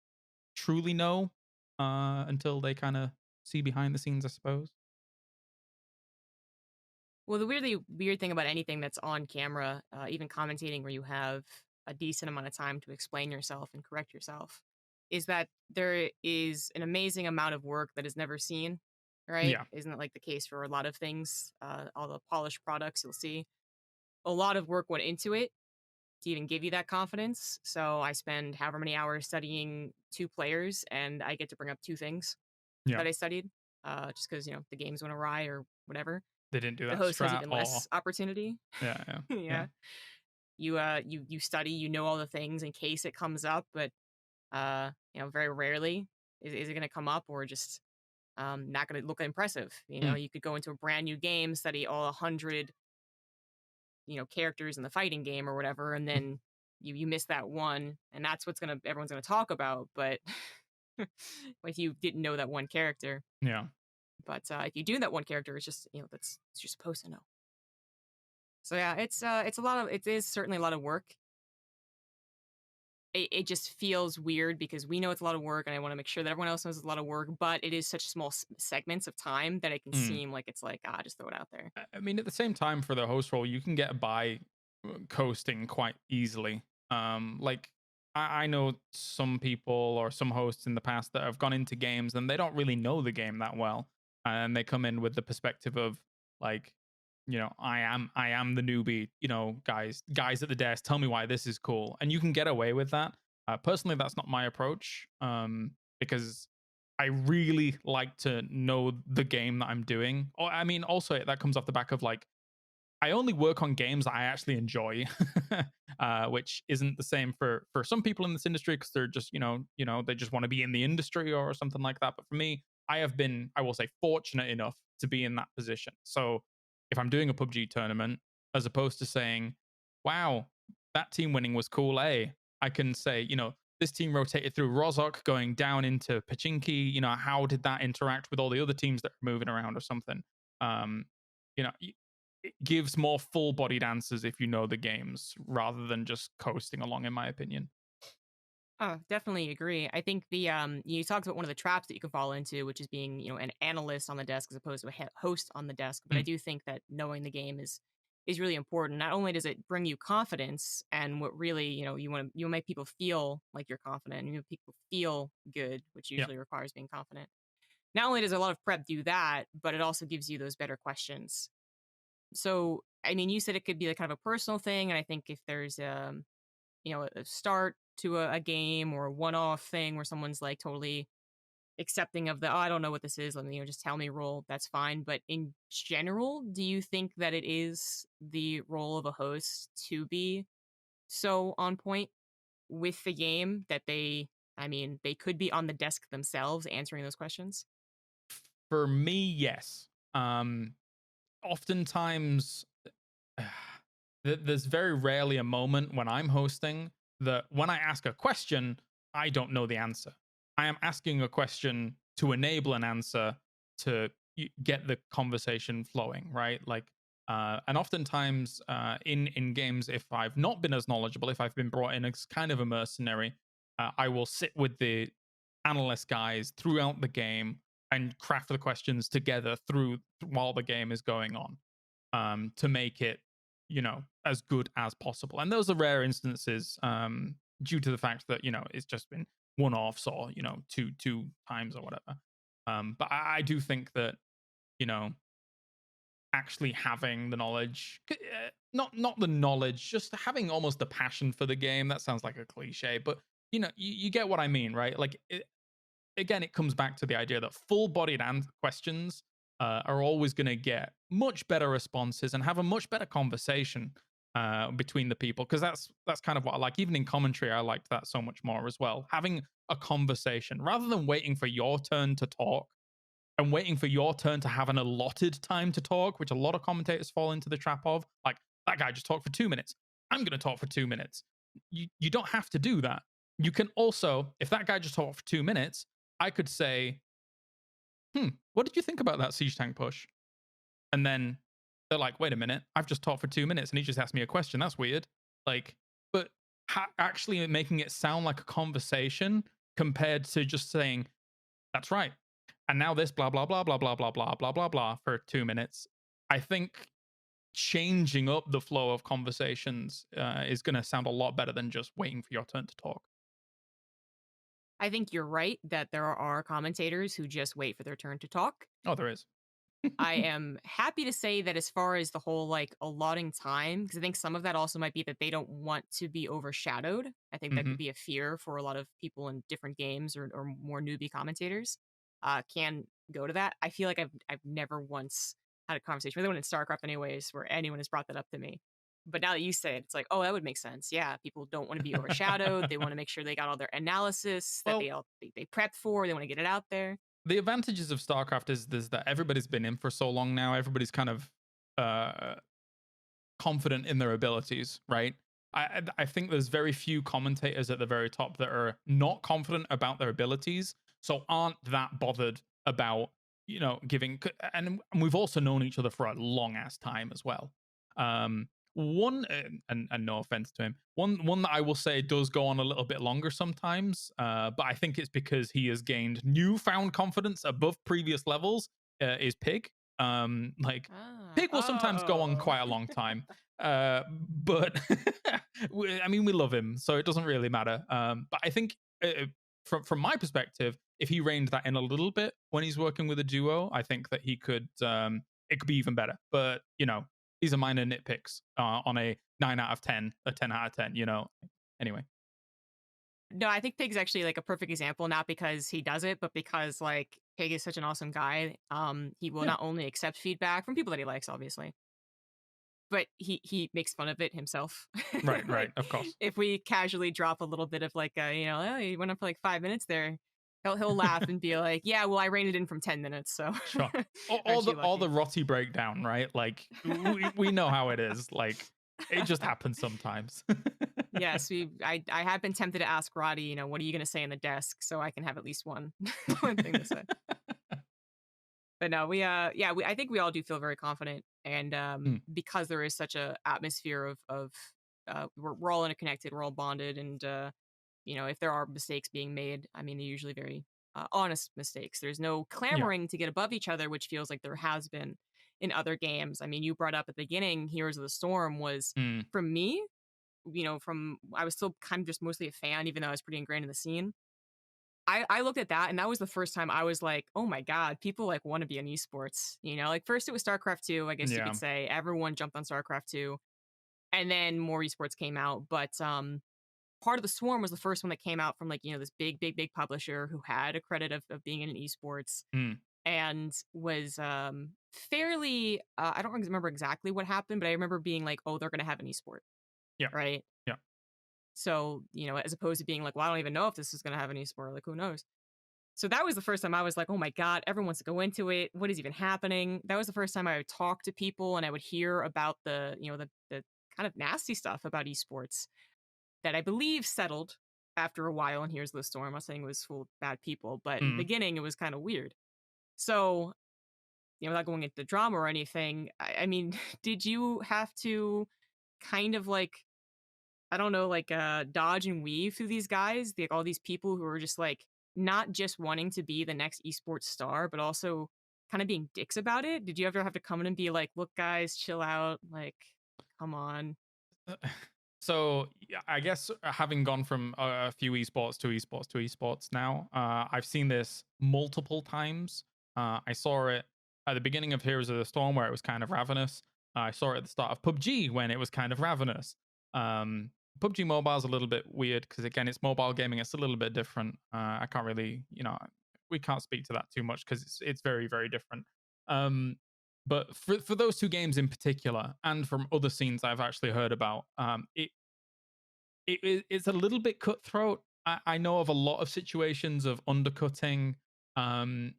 truly know until they kind of see behind the scenes, I suppose. Well, the weirdly weird thing about anything that's on camera, even commentating where you have a decent amount of time to explain yourself and correct yourself, is that there is an amazing amount of work that is never seen, right? Yeah. Isn't it like the case for a lot of things? All the polished products you'll see, a lot of work went into it to even give you that confidence. So I spend however many hours studying two players, and I get to bring up two things Yeah. that I studied, just because the games went awry or whatever. They didn't do The that host has strat even or less opportunity. yeah, yeah, yeah. Yeah. You study, all the things in case it comes up, but very rarely is it going to come up, or just not going to look impressive. Mm. You could go into a brand new game, study all 100 characters in the fighting game or whatever, and then you miss that one, and that's what's gonna everyone's gonna talk about. But if you didn't know that one character, Yeah. but if you do that one character, it's just that's you're supposed to know. So yeah, it's a lot of it is certainly a lot of work. it just feels weird because we know it's a lot of work, and I want to make sure that everyone else knows it's a lot of work. But it is such small segments of time that it can Mm. seem like it's like just throw it out there. I mean, at the same time, for the host role, you can get by coasting quite easily. Like I know some people or some hosts in the past that have gone into games and they don't really know the game that well, and they come in with the perspective of like, I am the newbie. Guys at the desk, tell me why this is cool, and you can get away with that. Personally, that's not my approach. Because I really like to know the game that I'm doing. Or I mean, also that comes off the back of like I only work on games I actually enjoy, which isn't the same for some people in this industry because they're just they just want to be in the industry or something like that. But for me, I have been, I will say, fortunate enough to be in that position. So if I'm doing a PUBG tournament, as opposed to saying, "Wow, that team winning was cool," I can say, this team rotated through Rozhok going down into Pachinki. How did that interact with all the other teams that are moving around or something? Um, you know, it gives more full-bodied answers if you know the games rather than just coasting along, in my opinion. Oh, definitely agree. I think you talked about one of the traps that you can fall into, which is being, an analyst on the desk as opposed to a host on the desk. But I Mm, do think that knowing the game is really important. Not only does it bring you confidence and what really, you make people feel like you're confident and you make people feel good, which yeah. usually requires being confident. Not only does a lot of prep do that, but it also gives you those better questions. So, I mean, you said it could be like kind of a personal thing, and I think if there's a start to a game or a one-off thing where someone's like totally accepting of the I don't know what this is, let me just tell me role, that's fine. But in general, do you think that it is the role of a host to be so on point with the game that they could be on the desk themselves answering those questions? For me, yes. Oftentimes, there's very rarely a moment when I'm hosting that when I ask a question, I don't know the answer. I am asking a question to enable an answer to get the conversation flowing, right? Like, and oftentimes in games, if I've not been as knowledgeable, if I've been brought in as kind of a mercenary, I will sit with the analyst guys throughout the game and craft the questions together through while the game is going on, to make it as good as possible. And those are rare instances, due to the fact that it's just been one-offs or two times or whatever. But I do think that you know actually having the knowledge, not the knowledge, just having almost the passion for the game. That sounds like a cliche, but you get what I mean, right? Like, again, it comes back to the idea that full-bodied questions are always going to get much better responses and have a much better conversation between the people, because that's kind of what I like. Even in commentary, I liked that so much more as well. Having a conversation rather than waiting for your turn to talk and waiting for your turn to have an allotted time to talk, which a lot of commentators fall into the trap of. Like, that guy just talked for 2 minutes. I'm going to talk for 2 minutes. You don't have to do that. You can also, if that guy just talked for 2 minutes, I could say, what did you think about that siege tank push? And then they're like, wait a minute, I've just talked for 2 minutes and he just asked me a question. That's weird. Like, but actually making it sound like a conversation compared to just saying, that's right. And now this blah, blah, blah, blah, blah, blah, blah, blah, blah, blah for 2 minutes. I think changing up the flow of conversations is going to sound a lot better than just waiting for your turn to talk. I think you're right that there are commentators who just wait for their turn to talk. Oh, there is. I am happy to say that as far as the whole like allotting time, because I think some of that also might be that they don't want to be overshadowed. I think that Hmm. could be a fear for a lot of people in different games or more newbie commentators. Can go to that. I feel like I've never once had a conversation with anyone in StarCraft, anyways, where anyone has brought that up to me. But now that you say it, it's like, oh, that would make sense. Yeah, people don't want to be overshadowed. They want to make sure they got all their analysis that Well, they prepped for. They want to get it out there. the advantages of StarCraft is that everybody's been in for so long now. Everybody's kind of uh, confident in their abilities, right? I think there's very few commentators at the very top that are not confident about their abilities, so aren't that bothered about giving. And we've also known each other for a long ass time as well. One, and no offense to him, one that I will say does go on a little bit longer sometimes, but I think it's because he has gained newfound confidence above previous levels. Is Pig? Like Ah, Pig will sometimes go on oh. quite a long time, but I mean we love him, so it doesn't really matter. But I think from my perspective, if he reined that in a little bit when he's working with a duo, I think that he could it could be even better. But these are minor nitpicks on a 9 out of 10, a 10 out of 10. Anyway. No, I think Pig's actually like a perfect example, not because he does it, but because like Pig is such an awesome guy. He will Yeah. not only accept feedback from people that he likes, obviously, but he makes fun of it himself. Right, Like of course. if we casually drop a little bit of like oh, he went on for like 5 minutes there, he'll laugh and be like, yeah, well, I reined it in from 10 minutes, so Sure. All aren't the you all the lucky? Rotty breakdown, right? Like we know how it is. Like it just happens sometimes. Yes, I have been tempted to ask Roddy, what are you going to say in the desk so I can have at least one one thing to say. But no, I think we all do feel very confident, and Mm, because there is such a atmosphere of we're all interconnected, we're all bonded, and if there are mistakes being made, I mean, they're usually very honest mistakes. There's no yeah. clamoring to get above each other, which feels like there has been in other games. I mean, you brought up at the beginning, Heroes of the Storm was Mm, from me, from I was still kind of just mostly a fan, even though I was pretty ingrained in the scene. I looked at that and that was the first time I was like, oh my God, people like want to be in esports. Like first it was StarCraft 2, I guess you yeah. could say. Everyone jumped on StarCraft 2. And then more esports came out. But Part of the Swarm was the first one that came out from like, this big, big, big publisher who had a credit of being in esports Mm, and was fairly I don't remember exactly what happened, but I remember being like, oh, they're gonna have an esport, yeah. right? Yeah. So, as opposed to being like, well, I don't even know if this is gonna have an esport, like who knows? So that was the first time I was like, "Oh my god, everyone wants to go into it. What is even happening?" That was the first time I would talk to people and I would hear about the kind of nasty stuff about esports that I believe settled after a while. And Here's the Storm. I'm not saying it was full of bad people, but in the Mm. beginning, it was kind of weird. So, without going into drama or anything, I mean, did you have to kind of like I don't know, like dodge and weave through these guys, like all these people who are just like not just wanting to be the next esports star, but also kind of being dicks about it? Did you ever have to come in and be like, look, guys, chill out, like, come on? So yeah, I guess having gone from a few esports to esports to esports now, I've seen this multiple times. I saw it at the beginning of Heroes of the Storm where it was kind of ravenous. I saw it at the start of PUBG when it was kind of ravenous. PUBG Mobile is a little bit weird because again, it's mobile gaming. It's a little bit different. I can't really, we can't speak to that too much because it's very very different. Um, but for those two games in particular, and from other scenes I've actually heard about, it's a little bit cutthroat. I know of a lot of situations of undercutting. Um,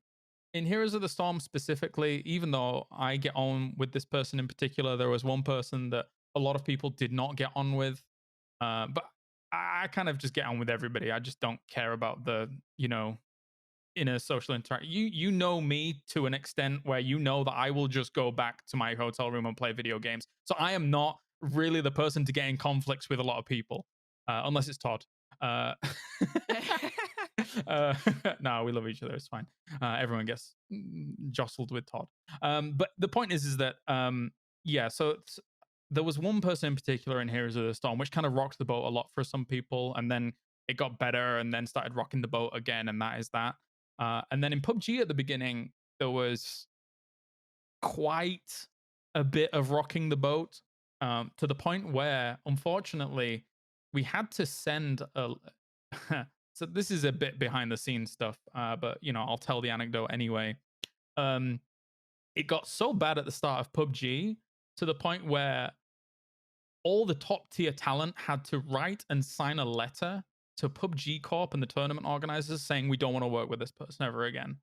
in Heroes of the Storm specifically, even though I get on with this person in particular, there was one person that a lot of people did not get on with. But I kind of just get on with everybody. I just don't care about the, inner social interaction. You know me to an extent where you know that I will just go back to my hotel room and play video games. So I am not really the person to get in conflicts with a lot of people, unless it's Todd. Uh, uh, no, we love each other. It's fine. Everyone gets jostled with Todd. But the point is that yeah. So there was one person in particular in Heroes of the Storm which kind of rocked the boat a lot for some people, and then it got better, and then started rocking the boat again, and that is that. And then in PUBG at the beginning, there was quite a bit of rocking the boat, to the point where, unfortunately, we had to send a. So this is a bit behind the scenes stuff, but I'll tell the anecdote anyway. Um, it got so bad at the start of PUBG to the point where all the top tier talent had to write and sign a letter to PUBG Corp and the tournament organizers saying we don't want to work with this person ever again.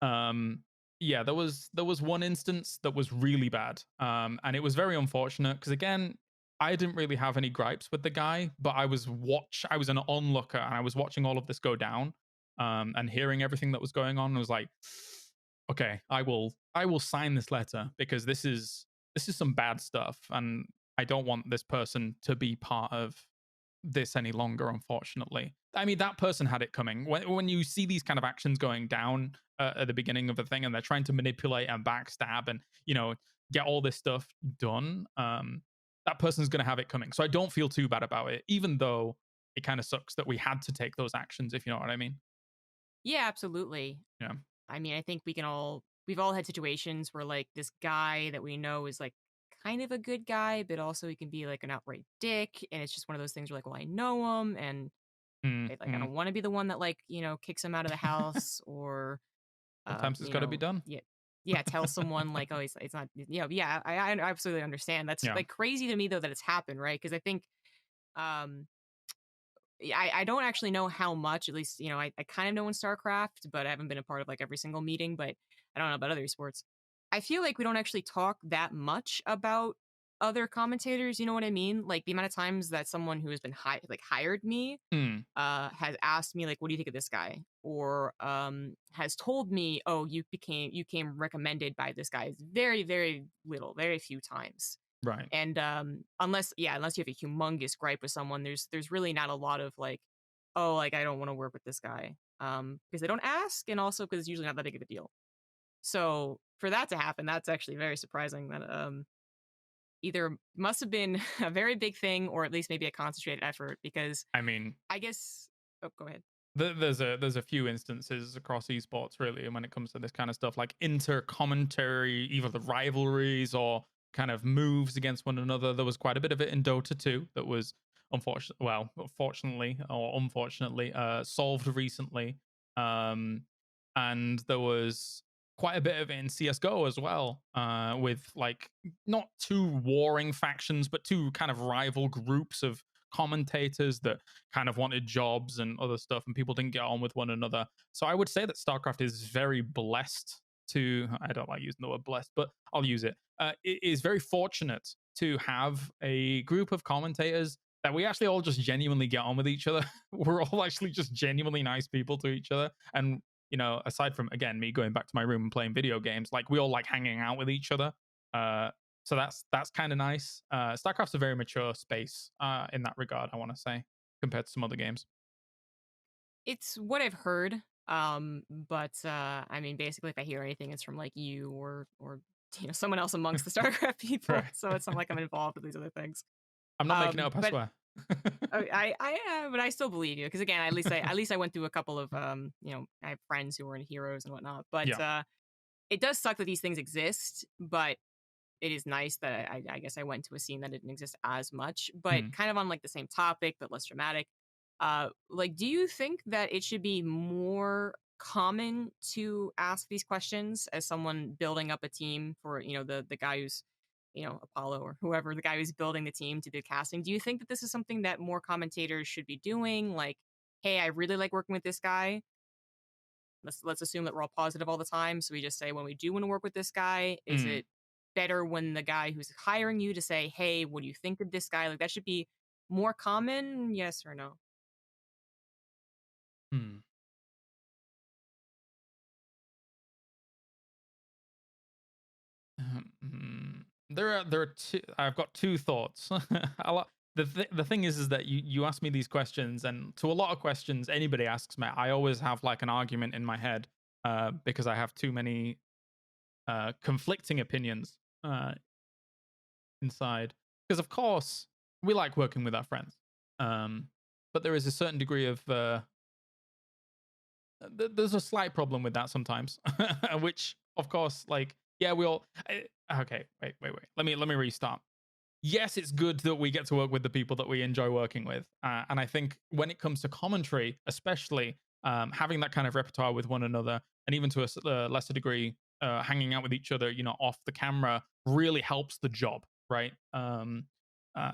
Um, yeah, there was one instance that was really bad, and it was very unfortunate because again, I didn't really have any gripes with the guy, but I was an onlooker and I was watching all of this go down, and hearing everything that was going on. I was like, okay, I will sign this letter because this is some bad stuff, and I don't want this person to be part of this any longer, unfortunately. I mean, that person had it coming. When you see these kind of actions going down at the beginning of a thing, and they're trying to manipulate and backstab and, get all this stuff done, that person's going to have it coming. So I don't feel too bad about it, even though it kind of sucks that we had to take those actions, if you know what I mean. Yeah, absolutely. Yeah. I mean, I think we've all had situations where like this guy that we know is like kind of a good guy, but also he can be like an outright dick. And it's just one of those things where like, well, I know him and I Mm-hmm. don't want to be the one that like, kicks him out of the house or, Sometimes it's got to be done. yeah, yeah, tell someone like, oh, it's not, yeah, I absolutely understand. That's Yeah. like crazy to me though that it's happened, right? Because I think, um, yeah, I don't actually know how much, at least, I kind of know in StarCraft, but I haven't been a part of like every single meeting, but I don't know about other sports. I feel like we don't actually talk that much about other commentators, you know what I mean? Like the amount of times that someone who has been hired me Mm, has asked me like, what do you think of this guy? Or has told me, oh, you came recommended by this guy is very, very little, very few times. right. And unless you have a humongous gripe with someone, there's really not a lot of like, oh, like I don't want to work with this guy. Because they don't ask, and also because it's usually not that big of a deal. So for that to happen, that's actually very surprising. That either must have been a very big thing, or at least maybe a concentrated effort. Because I mean, I guess, oh, go ahead. there's a few instances across esports really, and when it comes to this kind of stuff, like inter commentary, either the rivalries or kind of moves against one another. There was quite a bit of it in Dota 2 that was fortunately or unfortunately, solved recently. Um, and there was quite a bit of it in CS:GO as well, with like not two warring factions, but two kind of rival groups of commentators that kind of wanted jobs and other stuff, and people didn't get on with one another. So I would say that StarCraft is very blessed to, I don't like using the word blessed, but I'll use it. It is very fortunate to have a group of commentators that we actually all just genuinely get on with each other. We're all actually just genuinely nice people to each other. And, aside from, again, me going back to my room and playing video games, like we all like hanging out with each other. So that's kind of nice. StarCraft's a very mature space in that regard, I want to say, compared to some other games. It's what I've heard. But I mean, basically, if I hear anything, it's from like you or someone else amongst the StarCraft people. Right. So it's not like I'm involved with these other things. I'm not making it up, I But swear. but I still believe you because again, at least I went through a couple of I have friends who were in heroes and whatnot. But Yeah. it does suck that these things exist. But it is nice that I guess I went to a scene that didn't exist as much. But Hmm. kind of on like the same topic, but less dramatic. Like, do you think that it should be more common to ask these questions as someone building up a team for the guy who's Apollo or whoever the guy who's building the team to do casting? Do you think that this is something that more commentators should be doing? Like, hey, I really like working with this guy. Let's assume that we're all positive all the time. So we just say when we do want to work with this guy, is Hmm. it better when the guy who's hiring you to say, hey, what do you think of this guy? Like that should be more common, yes or no? Hmm. There are two. I've got two thoughts. The thing is that you ask me these questions, and to a lot of questions anybody asks me, I always have like an argument in my head, because I have too many conflicting opinions inside. Because of course we like working with our friends, um, but there is a certain degree of there's a slight problem with that sometimes, which of course, like, yeah, we all. Okay, wait. Let me restart. Yes, it's good that we get to work with the people that we enjoy working with, and I think when it comes to commentary, especially, having that kind of repertoire with one another, and even to a lesser degree, hanging out with each other, off the camera, really helps the job, right?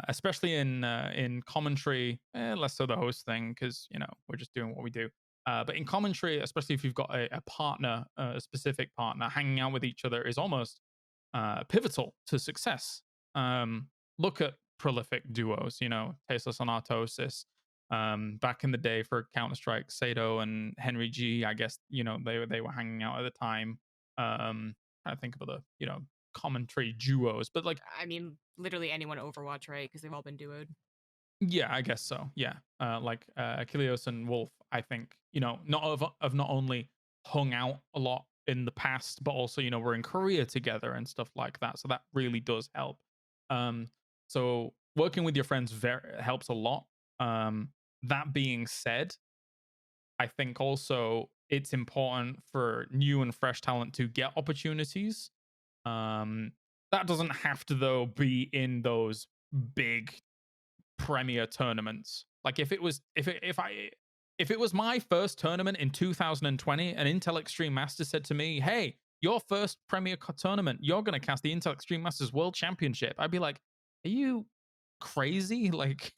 Especially in commentary, less so the host thing because we're just doing what we do. But in commentary, especially if you've got a partner, a specific partner, hanging out with each other is almost pivotal to success. Look at prolific duos, Tastosis and Artosis. Back in the day for Counter Strike, Sado and Henry G. I guess they were hanging out at the time. I think of other commentary duos, but like I mean, literally anyone Overwatch, right? Because they've all been duoed. Yeah, I guess so. Yeah, like Achilleos and Wolf, I think not of not only hung out a lot in the past, but also we're in Korea together and stuff like that. So that really does help. Um, so working with your friends helps a lot. That being said, I think also it's important for new and fresh talent to get opportunities. Um, that doesn't have to though be in those big premier tournaments. Like if it was my first tournament in 2020, an Intel Extreme Masters said to me, "Hey, your first premier tournament, you're going to cast the Intel Extreme Masters World Championship." I'd be like, "Are you crazy?" Like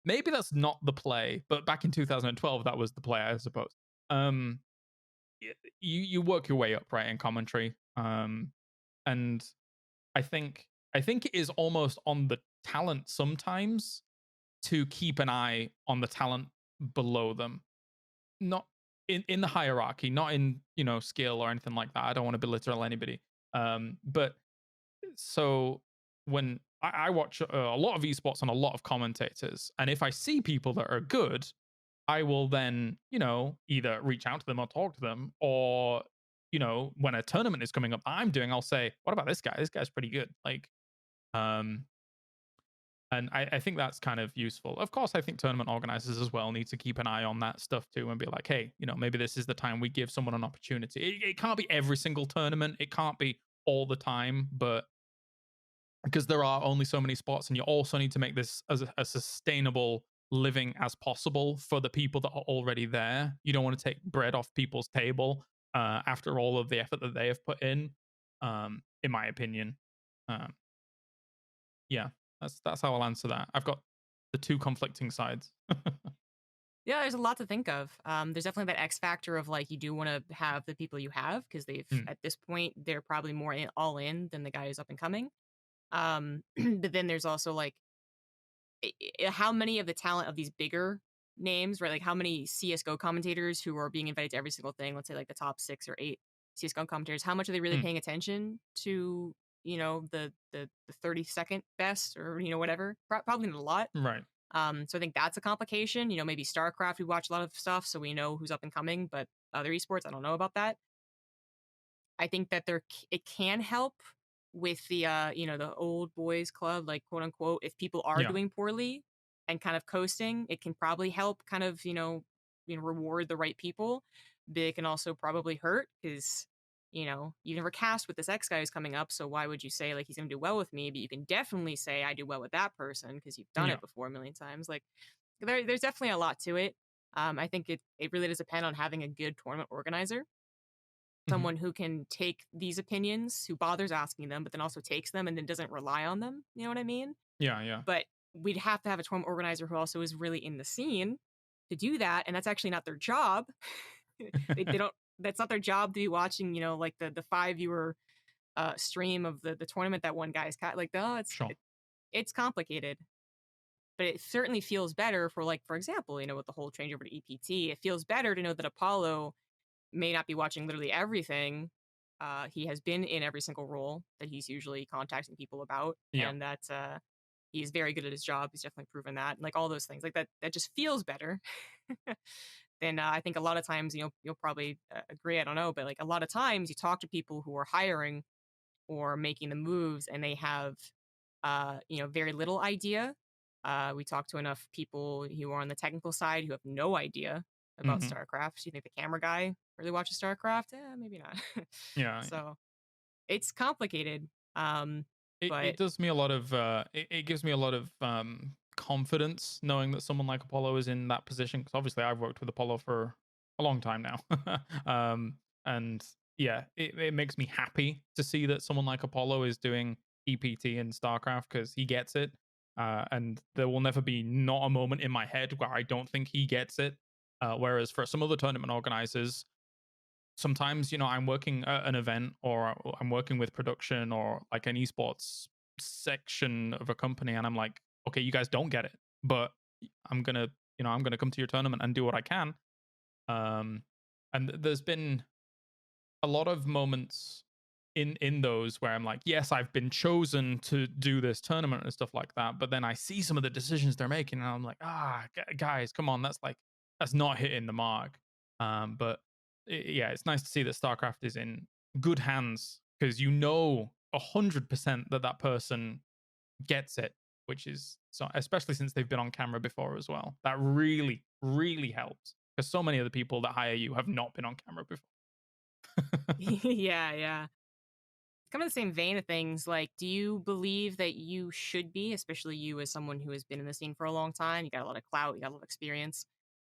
maybe that's not the play, but back in 2012 that was the play, I suppose. Um you work your way up, right, in commentary. And I think it is almost on the talent sometimes to keep an eye on the talent below them, not in the hierarchy, not in skill or anything like that. I don't want to belittle anybody. But so when I watch a lot of esports and a lot of commentators, and if I see people that are good, I will then either reach out to them or talk to them, or when a tournament is coming up I'm doing, I'll say, "What about this guy? This guy's pretty good." Like, um, and I think that's kind of useful. Of course, I think tournament organizers as well need to keep an eye on that stuff too and be like, hey, maybe this is the time we give someone an opportunity. It can't be every single tournament. It can't be all the time, but because there are only so many spots, and you also need to make this as a sustainable living as possible for the people that are already there. You don't want to take bread off people's table after all of the effort that they have put in my opinion. Um, yeah, that's how I'll answer that. I've got the two conflicting sides. Yeah, there's a lot to think of. There's definitely that X factor of like you do want to have the people you have because they've Mm, at this point they're probably more all in than the guy who's up and coming. But then there's also like how many of the talent of these bigger names, right? Like how many CS:GO commentators who are being invited to every single thing, let's say like the top 6 or 8 CS:GO commentators, how much are they really mm, paying attention to, the 32nd best or, whatever? Probably not a lot. right. So I think that's a complication. Maybe StarCraft, we watch a lot of stuff, so we know who's up and coming, but other esports, I don't know about that. I think that it can help with the old boys club, like quote unquote, if people are Yeah. doing poorly and kind of coasting, it can probably help kind of, reward the right people. But it can also probably hurt because, you never cast with this X guy who's coming up. So why would you say like he's gonna do well with me? But you can definitely say I do well with that person because you've done Yeah. it before a million times. Like there's definitely a lot to it. I think it really does depend on having a good tournament organizer, Mhm. someone who can take these opinions, who bothers asking them, but then also takes them and then doesn't rely on them. You know what I mean? Yeah, yeah. But we'd have to have a tournament organizer who also is really in the scene to do that. And that's actually not their job. They don't, that's not their job to be watching, like the 5 viewer stream of the tournament that one guy's cat. Like, oh, Sure. it's complicated. But it certainly feels better for, like, for example, with the whole change over to EPT, it feels better to know that Apollo may not be watching literally everything. He has been in every single role that he's usually contacting people about, Yeah. and that he's very good at his job. He's definitely proven that. Like all those things, like that, that just feels better. Then I think a lot of times, you'll probably agree. I don't know, but like a lot of times, you talk to people who are hiring or making the moves, and they have, very little idea. We talk to enough people who are on the technical side who have no idea about Mhm. StarCraft. Do you think the camera guy really watches StarCraft? Maybe not. Yeah. So it's complicated. It But does me a lot of it gives me a lot of confidence knowing that someone like Apollo is in that position, because obviously I've worked with Apollo for a long time now. And yeah, it makes me happy to see that someone like Apollo is doing EPT in StarCraft, because he gets it. And there will never be not a moment in my head where I don't think he gets it. Whereas for some other tournament organizers, sometimes I'm working at an event, or I'm working with production or like an esports section of a company, and I'm like, okay, you guys don't get it, but I'm gonna come to your tournament and do what I can. um and there's been a lot of moments in those where I'm like, yes, I've been chosen to do this tournament and stuff like that, but then I see some of the decisions they're making, and I'm like, guys, come on, that's not hitting the mark. But yeah, it's nice to see that StarCraft is in good hands because 100% that that person gets it, which is so, especially since they've been on camera before as well. That really, really helps because so many of the people that hire you have not been on camera before. Yeah, yeah. Kind of the same vein of things, like, do you believe that you should be, especially you as someone who has been in the scene for a long time, you got a lot of clout, you got a lot of experience.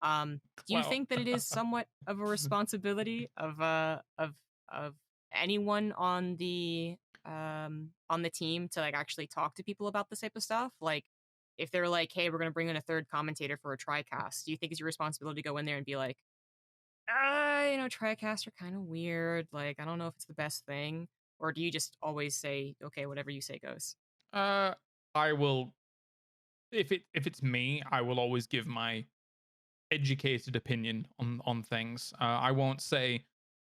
Do you Well, think that it is somewhat of a responsibility of anyone on the team to like actually talk to people about this type of stuff? Like if they're like, hey, we're gonna bring in a third commentator for a TriCast, do you think it's your responsibility to go in there and be like, TriCasts are kind of weird. Like, I don't know if it's the best thing. Or do you just always say, okay, whatever you say goes? uh, I will if it's me, I will always give my educated opinion on things. I won't say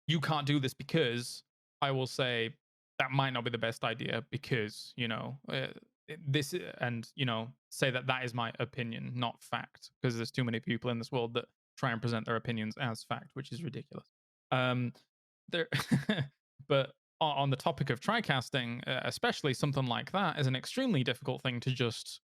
you can't do this because. I will say that might not be the best idea because this and say that that is my opinion, not fact, because there's too many people in this world that try and present their opinions as fact, which is ridiculous. There, but on the topic of tricasting, especially something like that is an extremely difficult thing to just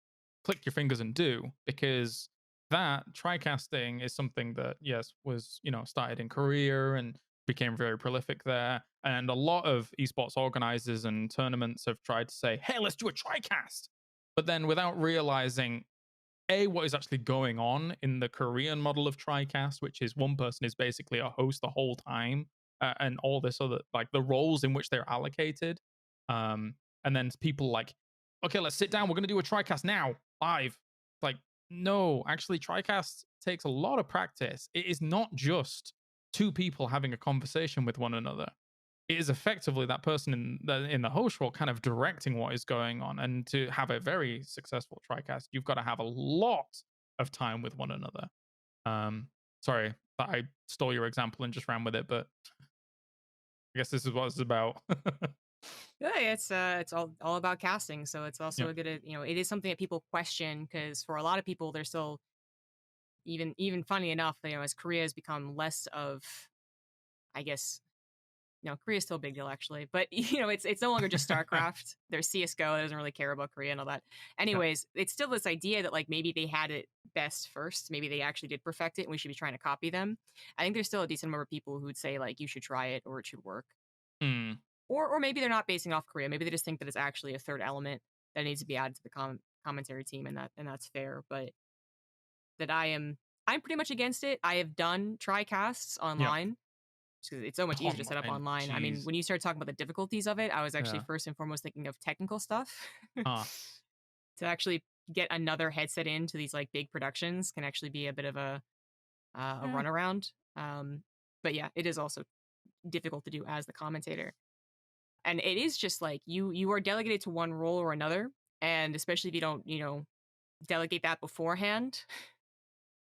click your fingers and do because that tricasting is something that yes was started in Korea and became very prolific there, and a lot of esports organizers and tournaments have tried to say, hey, let's do a tricast, but then without realizing what is actually going on in the Korean model of tricast, which is one person is basically a host the whole time, and all this other like the roles in which they're allocated, and then people like, okay, let's sit down, we're going to do a tricast now live. Like, no, actually tricast takes a lot of practice. It is not just two people having a conversation with one another. It is effectively that person in the host role kind of directing what is going on. And to have a very successful tricast, you've got to have a lot of time with one another. Sorry that I stole your example and just ran with it, but I guess this is what it's about. Yeah, it's all about casting. So it's Yeah. also a good, it is something that people question because for a lot of people, they're still even funny enough, as Korea has become less of, I guess, Korea's still a big deal actually, but it's no longer just StarCraft. There's CS:GO that doesn't really care about Korea and all that. Yeah. Anyways, it's still this idea that like maybe they had it best first, maybe they actually did perfect it, and we should be trying to copy them. I think there's still a decent number of people who would say like you should try it or it should work, Mm, or maybe they're not basing off Korea. Maybe they just think that it's actually a third element that needs to be added to the commentary team, and that's fair. But that I'm pretty much against it. I have done TriCasts yeah. online because it's so much easier to set up Online. online. I mean, Jeez. when you start talking about the difficulties of it, I was actually Yeah. first and foremost thinking of technical stuff. Ah. To actually get another headset into these like big productions can actually be a bit of a Yeah. runaround. But yeah, it is also difficult to do as the commentator, and it is just like you are delegated to one role or another, and especially if you don't delegate that beforehand,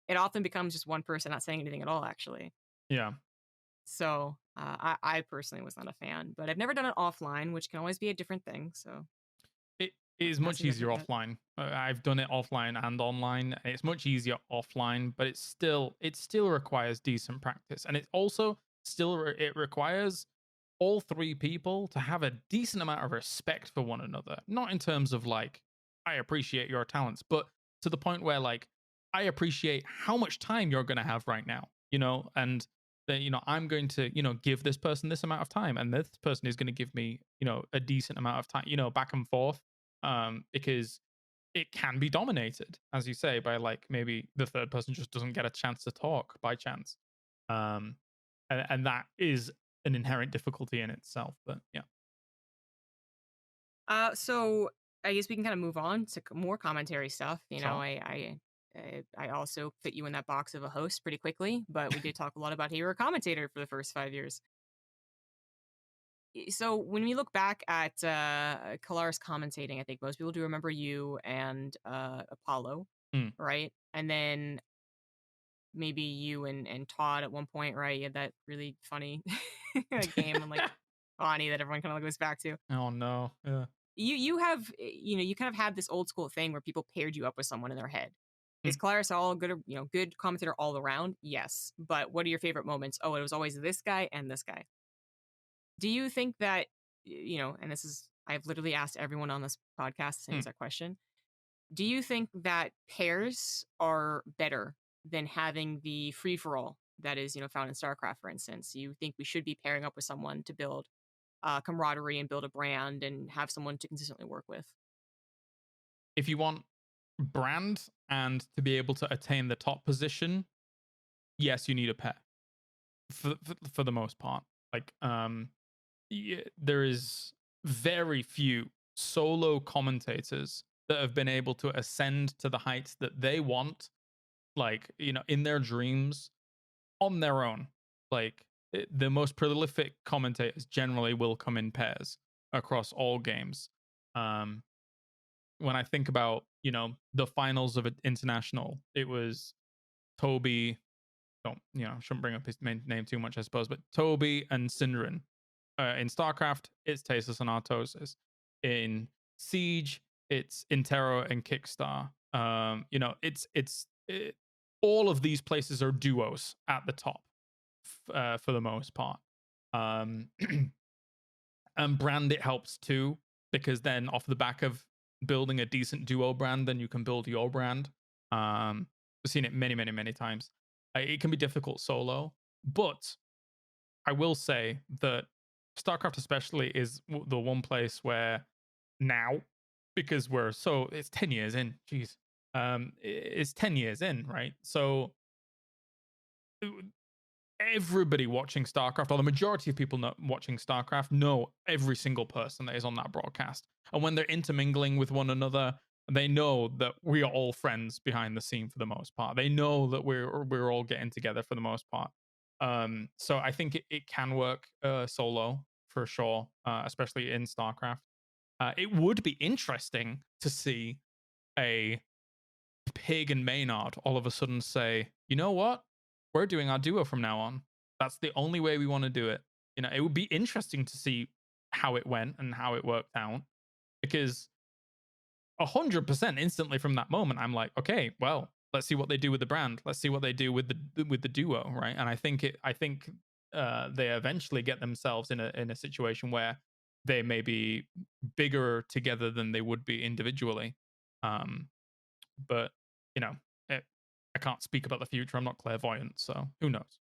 it often becomes just one person not saying anything at all. Actually, Yeah. so I personally was not a fan, but I've never done it offline, which can always be a different thing. So It is much hasn't been easier through yet. offline. I've done it offline and online. It's much easier offline, but it still requires decent practice, and it also it requires all three people to have a decent amount of respect for one another. Not in terms of like I appreciate your talents, but to the point where like I appreciate how much time you're going to have right now, and that I'm going to give this person this amount of time, and this person is going to give me a decent amount of time, back and forth, because it can be dominated, as you say, by like maybe the third person just doesn't get a chance to talk by chance, um, and that is an inherent difficulty in itself. But yeah, So I guess we can kind of move on to more commentary stuff. so I also fit you in that box of a host pretty quickly, but we did talk a lot about hero commentator for the first 5 years. So when we look back at Kaelaris commentating, I think most people do remember you and Apollo, mm, right? And then maybe you and Todd at one point, right? You had that really funny game on like funny that everyone kind of goes back to. Oh no. Yeah. You have you kind of have this old school thing where people paired you up with someone in their head. Hmm. Is Kaelaris all good? Good commentator all around? Yes, but what are your favorite moments? Oh, it was always this guy and this guy. Do you think that And this is I've literally asked everyone on this podcast the same Hmm. exact question. Do you think that pairs are better than having the free for all that is found in StarCraft, for instance? You think we should be pairing up with someone to build camaraderie and build a brand and have someone to consistently work with? If you want brand and to be able to attain the top position, yes, you need a pair for the most part. Like, yeah, there is very few solo commentators that have been able to ascend to the heights that they want, like, in their dreams on their own. Like, the most prolific commentators generally will come in pairs across all games. Um, when I think about, the finals of an international, it was Toby. Don't, shouldn't bring up his main name too much, I suppose, but Toby and Synderen. In StarCraft, it's Tastosis and Artosis. In Siege, it's Intero and Kickstar. All of these places are duos at the top for the most part. Um, and brand, it helps too, because then off the back of building a decent duo brand, then you can build your brand. I've seen it many, many, many times. It can be difficult solo, but I will say that StarCraft especially is the one place where now, because it's 10 years in, jeez. It's 10 years in, right? So everybody watching StarCraft, or the majority of people watching StarCraft, know every single person that is on that broadcast. And when they're intermingling with one another, they know that we are all friends behind the scene for the most part. They know that we're all getting together for the most part. So I think it can work solo for sure, especially in StarCraft. It would be interesting to see a Pig and Maynard all of a sudden say, you know what? We're doing our duo from now on. That's the only way we want to do it. It would be interesting to see how it went and how it worked out, because 100% instantly from that moment, I'm like, okay, well, let's see what they do with the brand. Let's see what they do with the duo, right? And I think they eventually get themselves in a situation where they may be bigger together than they would be individually. But you know, I can't speak about the future. I'm not clairvoyant, so who knows?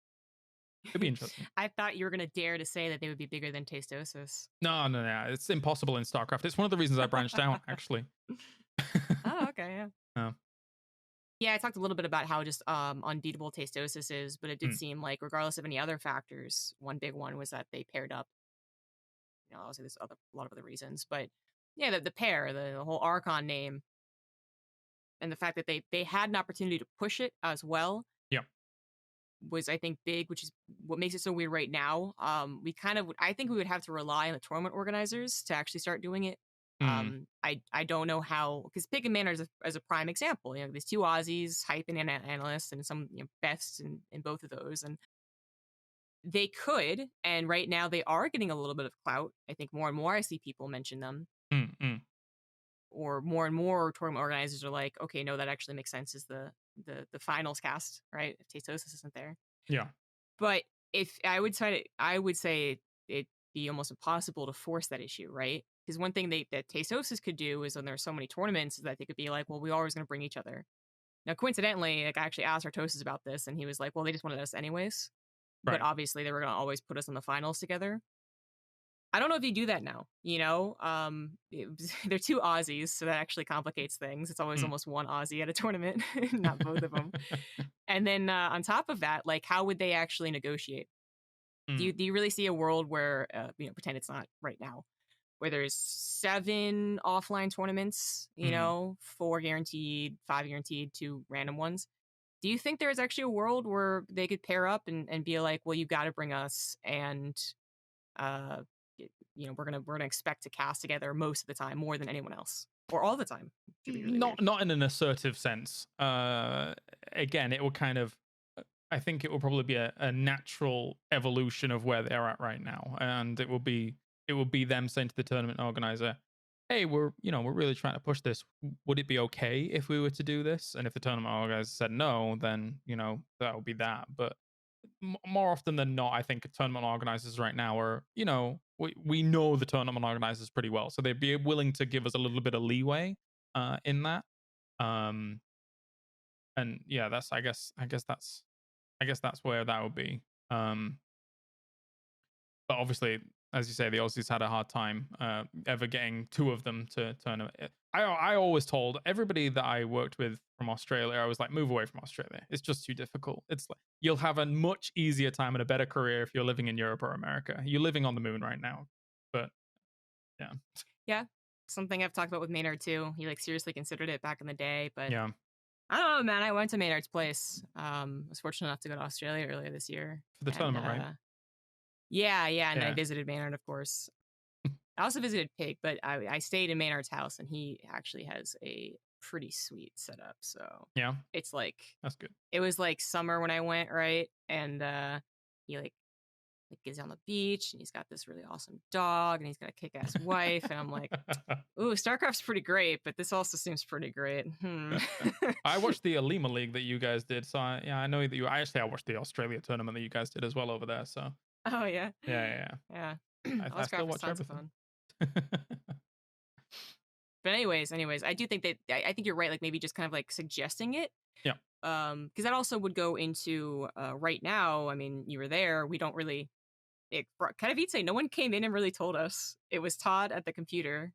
It'd be interesting. I thought you were going to dare to say that they would be bigger than Tastosis. No, no, no. It's impossible in StarCraft. It's one of the reasons I branched out, actually. Oh, okay, yeah. Oh. Yeah, I talked a little bit about how just unbeatable Tastosis is, but it did seem like, regardless of any other factors, one big one was that they paired up. Obviously there's a lot of other reasons, but yeah, the pair, the whole Archon name, and the fact that they had an opportunity to push it as well. Yeah. Was, I think, big, which is what makes it so weird right now. I think we would have to rely on the tournament organizers to actually start doing it. I don't know how, because Pig and Manor as a prime example. These two Aussies, hype and analysts, and some bests in both of those, and they could. And right now they are getting a little bit of clout. I think more and more I see people mention them, or more and more tournament organizers are like, okay, no, that actually makes sense. Is the finals cast, right? If Tastosis isn't there. Yeah. But if I would say it'd be almost impossible to force that issue, right? Because one thing that Tastosis could do is, when there's so many tournaments, is that they could be like, well, we're always going to bring each other. Now, coincidentally, like, I actually asked Artosis about this, and he was like, well, they just wanted us anyways. Right. But obviously, they were going to always put us in the finals together. I don't know if you do that now. They're two Aussies, so that actually complicates things. It's always almost one Aussie at a tournament, not both of them. And then on top of that, like, how would they actually negotiate? Do you really see a world where, pretend it's not right now, where there's 7 offline tournaments, 4 guaranteed, 5 guaranteed, 2 random ones? Do you think there's actually a world where they could pair up and be like, well, you've got to bring us, and we're gonna expect to cast together most of the time, more than anyone else, or all the time? Really not in an assertive sense. Again, it will kind of, I think it will probably be a natural evolution of where they're at right now, and it will be it would be them saying to the tournament organizer, "Hey, we're really trying to push this. Would it be okay if we were to do this?" And if the tournament organizer said no, then that would be that. But more often than not, I think tournament organizers right now are, we know the tournament organizers pretty well, so they'd be willing to give us a little bit of leeway in that. Um, and yeah, that's I guess that's where that would be. Um, but obviously, as you say, the Aussies had a hard time ever getting two of them to turn. I always told everybody that I worked with from Australia, I was like, move away from Australia. It's just too difficult. It's like you'll have a much easier time and a better career if you're living in Europe or America. You're living on the moon right now, but yeah, Yeah. Something I've talked about with Maynard too. He like seriously considered it back in the day, but yeah, I don't know, man. I went to Maynard's place. I was fortunate enough to go to Australia earlier this year, for the and tournament, right? yeah, and I Yeah, visited Maynard, of course. I also visited Pig, but I stayed in Maynard's house, and he actually has a pretty sweet setup. So yeah, it's like that's good. it was like summer when I went, right? And he like gets on the beach, and he's got this really awesome dog, and he's got a kick-ass wife, and I'm like, ooh, StarCraft's pretty great, but this also seems pretty great. I watched the Alima League that you guys did, so yeah, I know that you. I watched the Australia tournament that you guys did as well over there. So Oh yeah, yeah. yeah. I still Scrap is watch tons of everything. fun. But anyways, I do think that I think you're right. Like maybe just kind of like suggesting it. Yeah. Because that also would go into right now. I mean, you were there. We don't really. Kind of, you'd say no one came in and really told us. It was Todd at the computer,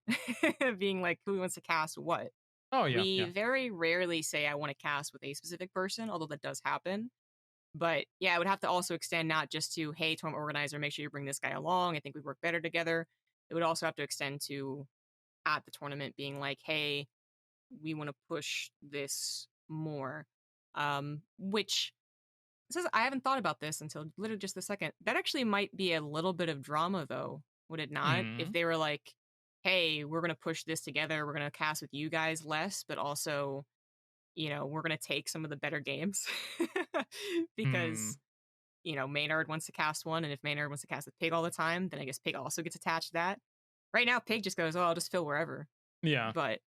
being like, "Who wants to cast what?" Oh yeah, We yeah. very rarely say, "I want to cast with a specific person," although that does happen. But yeah, I would have to also extend not just to, "Hey, tournament organizer, make sure you bring this guy along. I think we work better together." It would also have to extend to at the tournament being like, "Hey, we want to push this more." Which says I haven't thought about this until literally just a second. That actually might be a little bit of drama though, would it not? If Mm, they were like, "Hey, we're gonna push this together. We're gonna cast with you guys less, but also, we're gonna take some of the better games." mm. Because Maynard wants to cast one, and if Maynard wants to cast with Pig all the time, then I guess Pig also gets attached to that. Right now, Pig just goes, "Oh, I'll just fill wherever." Yeah. But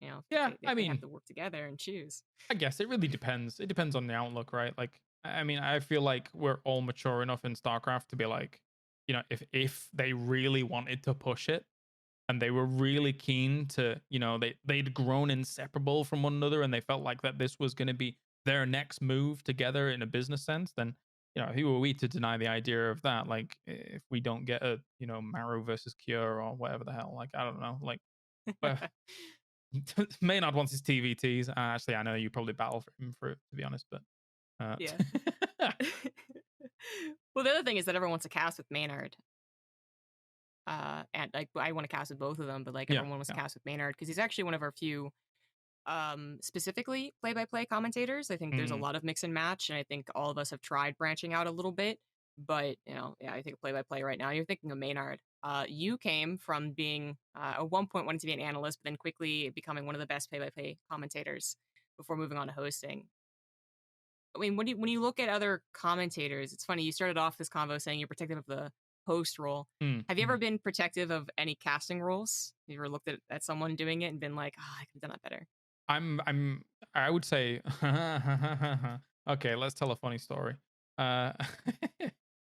Yeah, if I they have mean, to work together and choose. I guess it really depends. It depends on the outlook, right? Like, I mean, I feel like we're all mature enough in StarCraft to be like, if they really wanted to push it and they were really keen to, they'd grown inseparable from one another and they felt like that this was going to be their next move together in a business sense, then who are we to deny the idea of that? Like, if we don't get a Maru versus Cure or whatever the hell, like I don't know, like, but Maynard wants his TVTs. Actually, I know you probably battle for him for it, to be honest, but Yeah. Well, the other thing is that everyone wants to cast with Maynard. And like I want to cast with both of them, but like yeah, everyone wants to yeah. cast with Maynard because he's actually one of our few specifically play-by-play commentators. I think there's a Mm, lot of mix and match, and I think all of us have tried branching out a little bit. But yeah, I think play-by-play right now. You're thinking of Maynard. You came from being at one point wanting to be an analyst, but then quickly becoming one of the best play-by-play commentators before moving on to hosting. I mean, when you look at other commentators, it's funny. You started off this convo saying you're protective of the host role. Have you ever mm. been protective of any casting roles? Have you ever looked at someone doing it and been like, "Oh, I could have done that better"? I would say, okay, let's tell a funny story. Uh,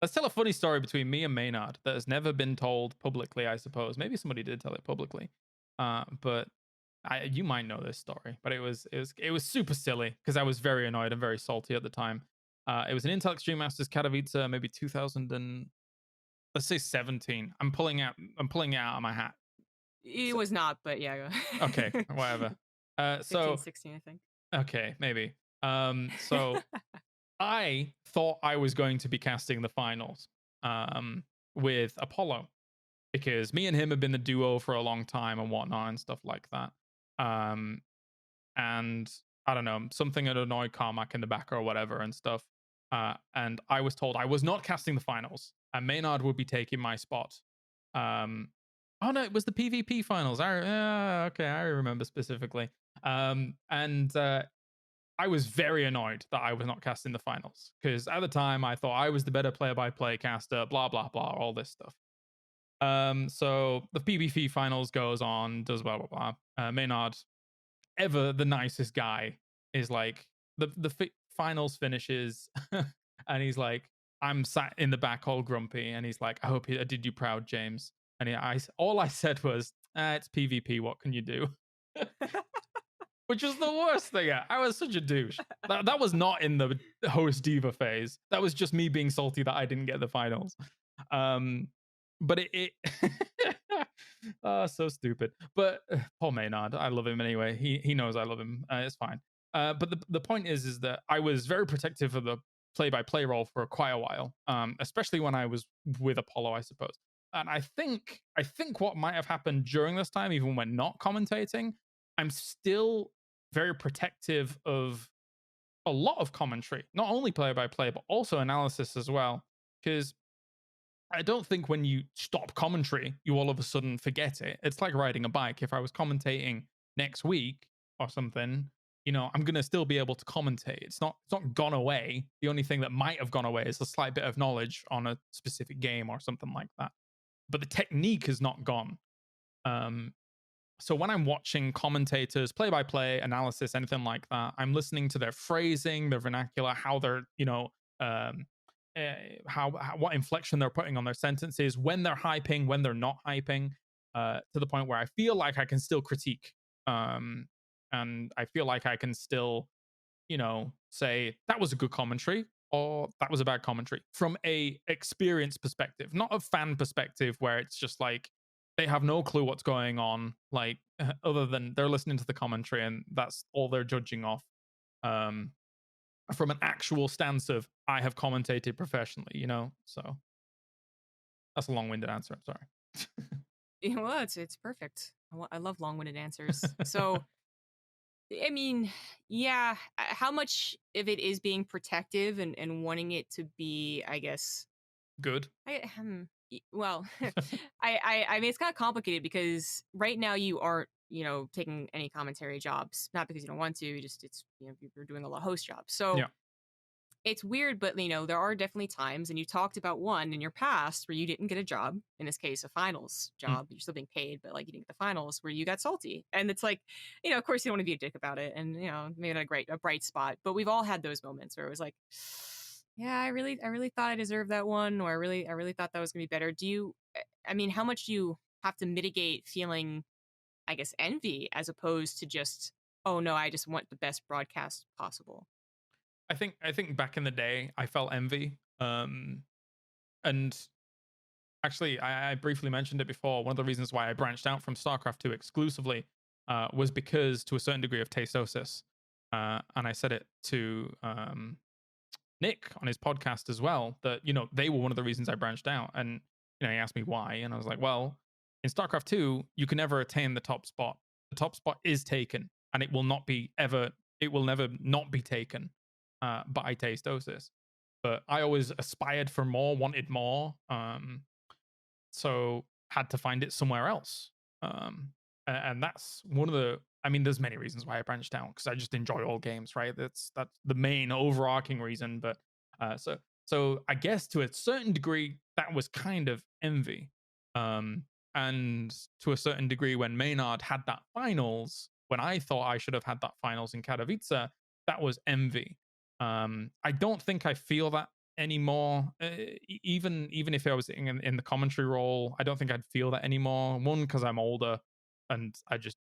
let's tell a funny story between me and Maynard that has never been told publicly, I suppose. Maybe somebody did tell it publicly. But you might know this story, but it was super silly because I was very annoyed and very salty at the time. It was an Intel Extreme Masters Katowice, maybe 2000 and let's say 17. I'm pulling it out of my hat. It So, was not, but yeah. okay, whatever. 15, So 16, I think. okay, maybe. So I thought I was going to be casting the finals with Apollo because me and him have been the duo for a long time and whatnot and stuff like that. Um, and I don't know, something had annoyed Carmack in the back or whatever and stuff. And I was told I was not casting the finals, and Maynard would be taking my spot. Um, oh no, it was the PvP finals. Okay, I remember specifically. And I was very annoyed that I was not casting the finals because at the time I thought I was the better player by play caster, blah blah blah, all this stuff. So the PvP finals goes on, does blah blah blah. Maynard, ever the nicest guy, is like the finals finishes, and he's like, I'm sat in the back all grumpy, and he's like, I did you proud, James. And all I said was, it's PvP. What can you do? Which was the worst thing. I was such a douche. That was not in the host diva phase. That was just me being salty that I didn't get the finals. But it oh, so stupid. But Paul Maynard, I love him anyway. He knows I love him. It's fine. But the point is that I was very protective of the play-by-play role for quite a while, especially when I was with Apollo, I suppose. And I think what might have happened during this time, even when not commentating, I'm still very protective of a lot of commentary, not only play-by-play, but also analysis as well. Because I don't think when you stop commentary, you all of a sudden forget it. It's like riding a bike. If I was commentating next week or something, I'm gonna still be able to commentate. It's not gone away. The only thing that might have gone away is a slight bit of knowledge on a specific game or something like that. But the technique is not gone. Um, so when I'm watching commentators, play-by-play analysis, anything like that, I'm listening to their phrasing, their vernacular, how they're, um, how what inflection they're putting on their sentences, when they're hyping, when they're not hyping, to the point where I feel like I can still critique, and I feel like I can still, say that was a good commentary or that was a bad commentary from a experience perspective, not a fan perspective where it's just like they have no clue what's going on, like other than they're listening to the commentary and that's all they're judging off. Um, from an actual stance of I have commentated professionally, So that's a long-winded answer. I'm sorry. Well, it's perfect. I love long-winded answers. So, I mean, yeah, how much of it is being protective and wanting it to be, I guess, Good. well, I mean, it's kind of complicated because right now you aren't, taking any commentary jobs, not because you don't want to, you're doing a lot of host jobs. So Yeah. it's weird, but there are definitely times, and you talked about one in your past where you didn't get a job. In this case, a finals Mm. job. You're still being paid, but like you didn't get the finals, where you got salty. And it's like, of course you don't want to be a dick about it, and made a bright spot. But we've all had those moments where it was like, yeah, I really thought I deserved that one, or I really thought that was gonna be better. I mean, how much do you have to mitigate feeling, I guess, envy as opposed to just, oh no, I just want the best broadcast possible. I think back in the day I felt envy. And actually I briefly mentioned it before. One of the reasons why I branched out from StarCraft 2 exclusively was because to a certain degree of Tastosis. And I said it to Nick on his podcast as well, that they were one of the reasons I branched out. And he asked me why, and I was like, well, in StarCraft 2 you can never attain the top spot. The top spot is taken, and it will never not be taken by Tastosis. But I always aspired for more, wanted more, so had to find it somewhere else. And that's one of the. I mean, there's many reasons why I branched out because I just enjoy all games, right? That's the main overarching reason. But so I guess to a certain degree that was kind of envy. And to a certain degree, when Maynard had that finals, when I thought I should have had that finals in Katowice, that was envy. I don't think I feel that anymore. Even if I was in the commentary role, I don't think I'd feel that anymore. One, because I'm older and I just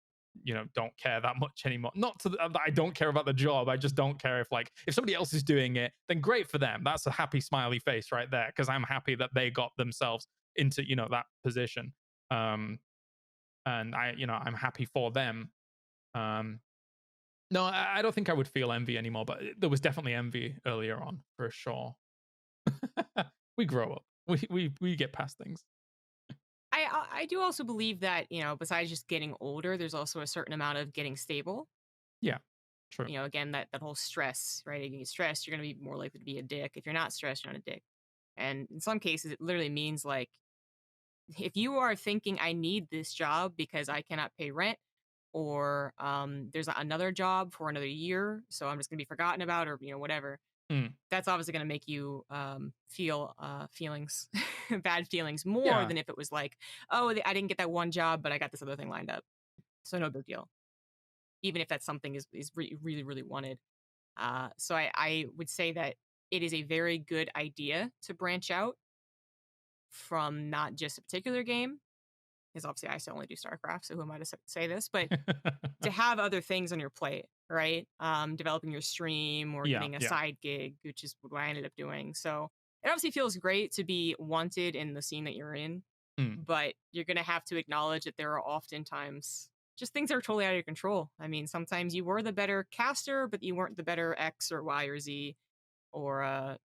don't care that much anymore. Not to that I don't care about the job. I just don't care if somebody else is doing it, then great for them. That's a happy smiley face right there because I'm happy that they got themselves into that position. And I'm happy for them. No, I don't think I would feel envy anymore, but there was definitely envy earlier on for sure. We grow up. We get past things. I do also believe that, besides just getting older, there's also a certain amount of getting stable. Yeah, true. Again, that whole stress, right? If you get stressed, you're going to be more likely to be a dick. If you're not stressed, you're not a dick. And in some cases, it literally means like, if you are thinking, I need this job because I cannot pay rent, or there's another job for another year, so I'm just going to be forgotten about, or, whatever. Mm. That's obviously going to make you feel feelings, bad feelings more Yeah. than if it was like, oh, I didn't get that one job, but I got this other thing lined up. So no big deal, even if that something is really, really wanted. So I would say that it is a very good idea to branch out from not just a particular game, because obviously I still only do StarCraft, so who am I to say this? But to have other things on your plate, right? Developing your stream or Yeah, getting a yeah. side gig, which is what I ended up doing. So it obviously feels great to be wanted in the scene that you're in, Mm. but you're going to have to acknowledge that there are oftentimes just things that are totally out of your control. I mean, sometimes you were the better caster, but you weren't the better X or Y or Z or,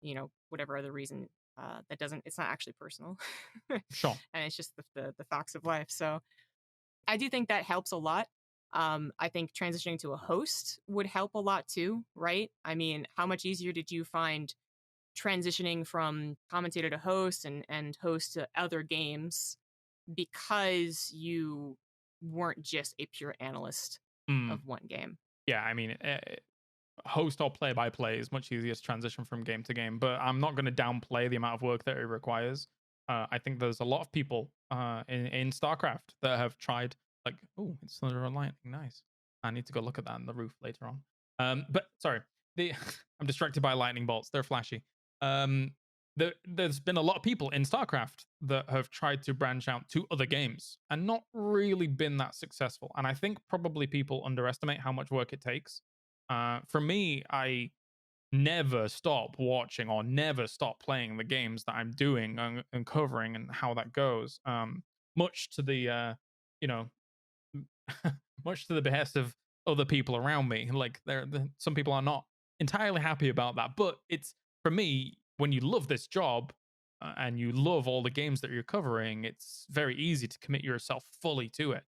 whatever other reason. That doesn't, it's not actually personal. And Sure. it's just the facts of life. So I do think that helps a lot. I think transitioning to a host would help a lot too, right? I mean, how much easier did you find transitioning from commentator to host and host to other games because you weren't just a pure analyst Mm. of one game? Yeah, I mean, host or play by play is much easier to transition from game to game, but I'm not going to downplay the amount of work that it requires. I think there's a lot of people in StarCraft that have tried, like, oh, it's Thunder and Lightning, nice. I need to go look at that on the roof later on. But sorry, the I'm distracted by lightning bolts. They're flashy. Um, there's been a lot of people in StarCraft that have tried to branch out to other games and not really been that successful. And I think probably people underestimate how much work it takes. For me, I never stop watching or never stop playing the games that I'm doing and covering and how that goes. Much to the you know, much to the behest of other people around me. Like some people are not entirely happy about that, but it's for me when you love this job and you love all the games that you're covering, it's very easy to commit yourself fully to it.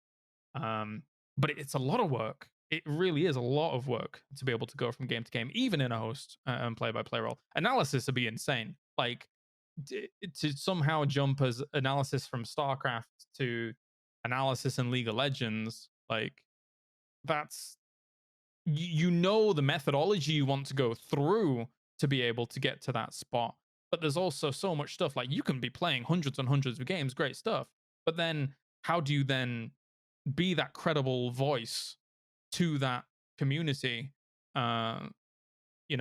But it's a lot of work. It really is a lot of work to be able to go from game to game, even in a host and play by play role. Analysis would be insane. Like to somehow jump as analysis from StarCraft to analysis in League of Legends, like that's you know the methodology you want to go through to be able to get to that spot. But there's also so much stuff like you can be playing hundreds and hundreds of games, great stuff. But then how do you then be that credible voice to that community uh in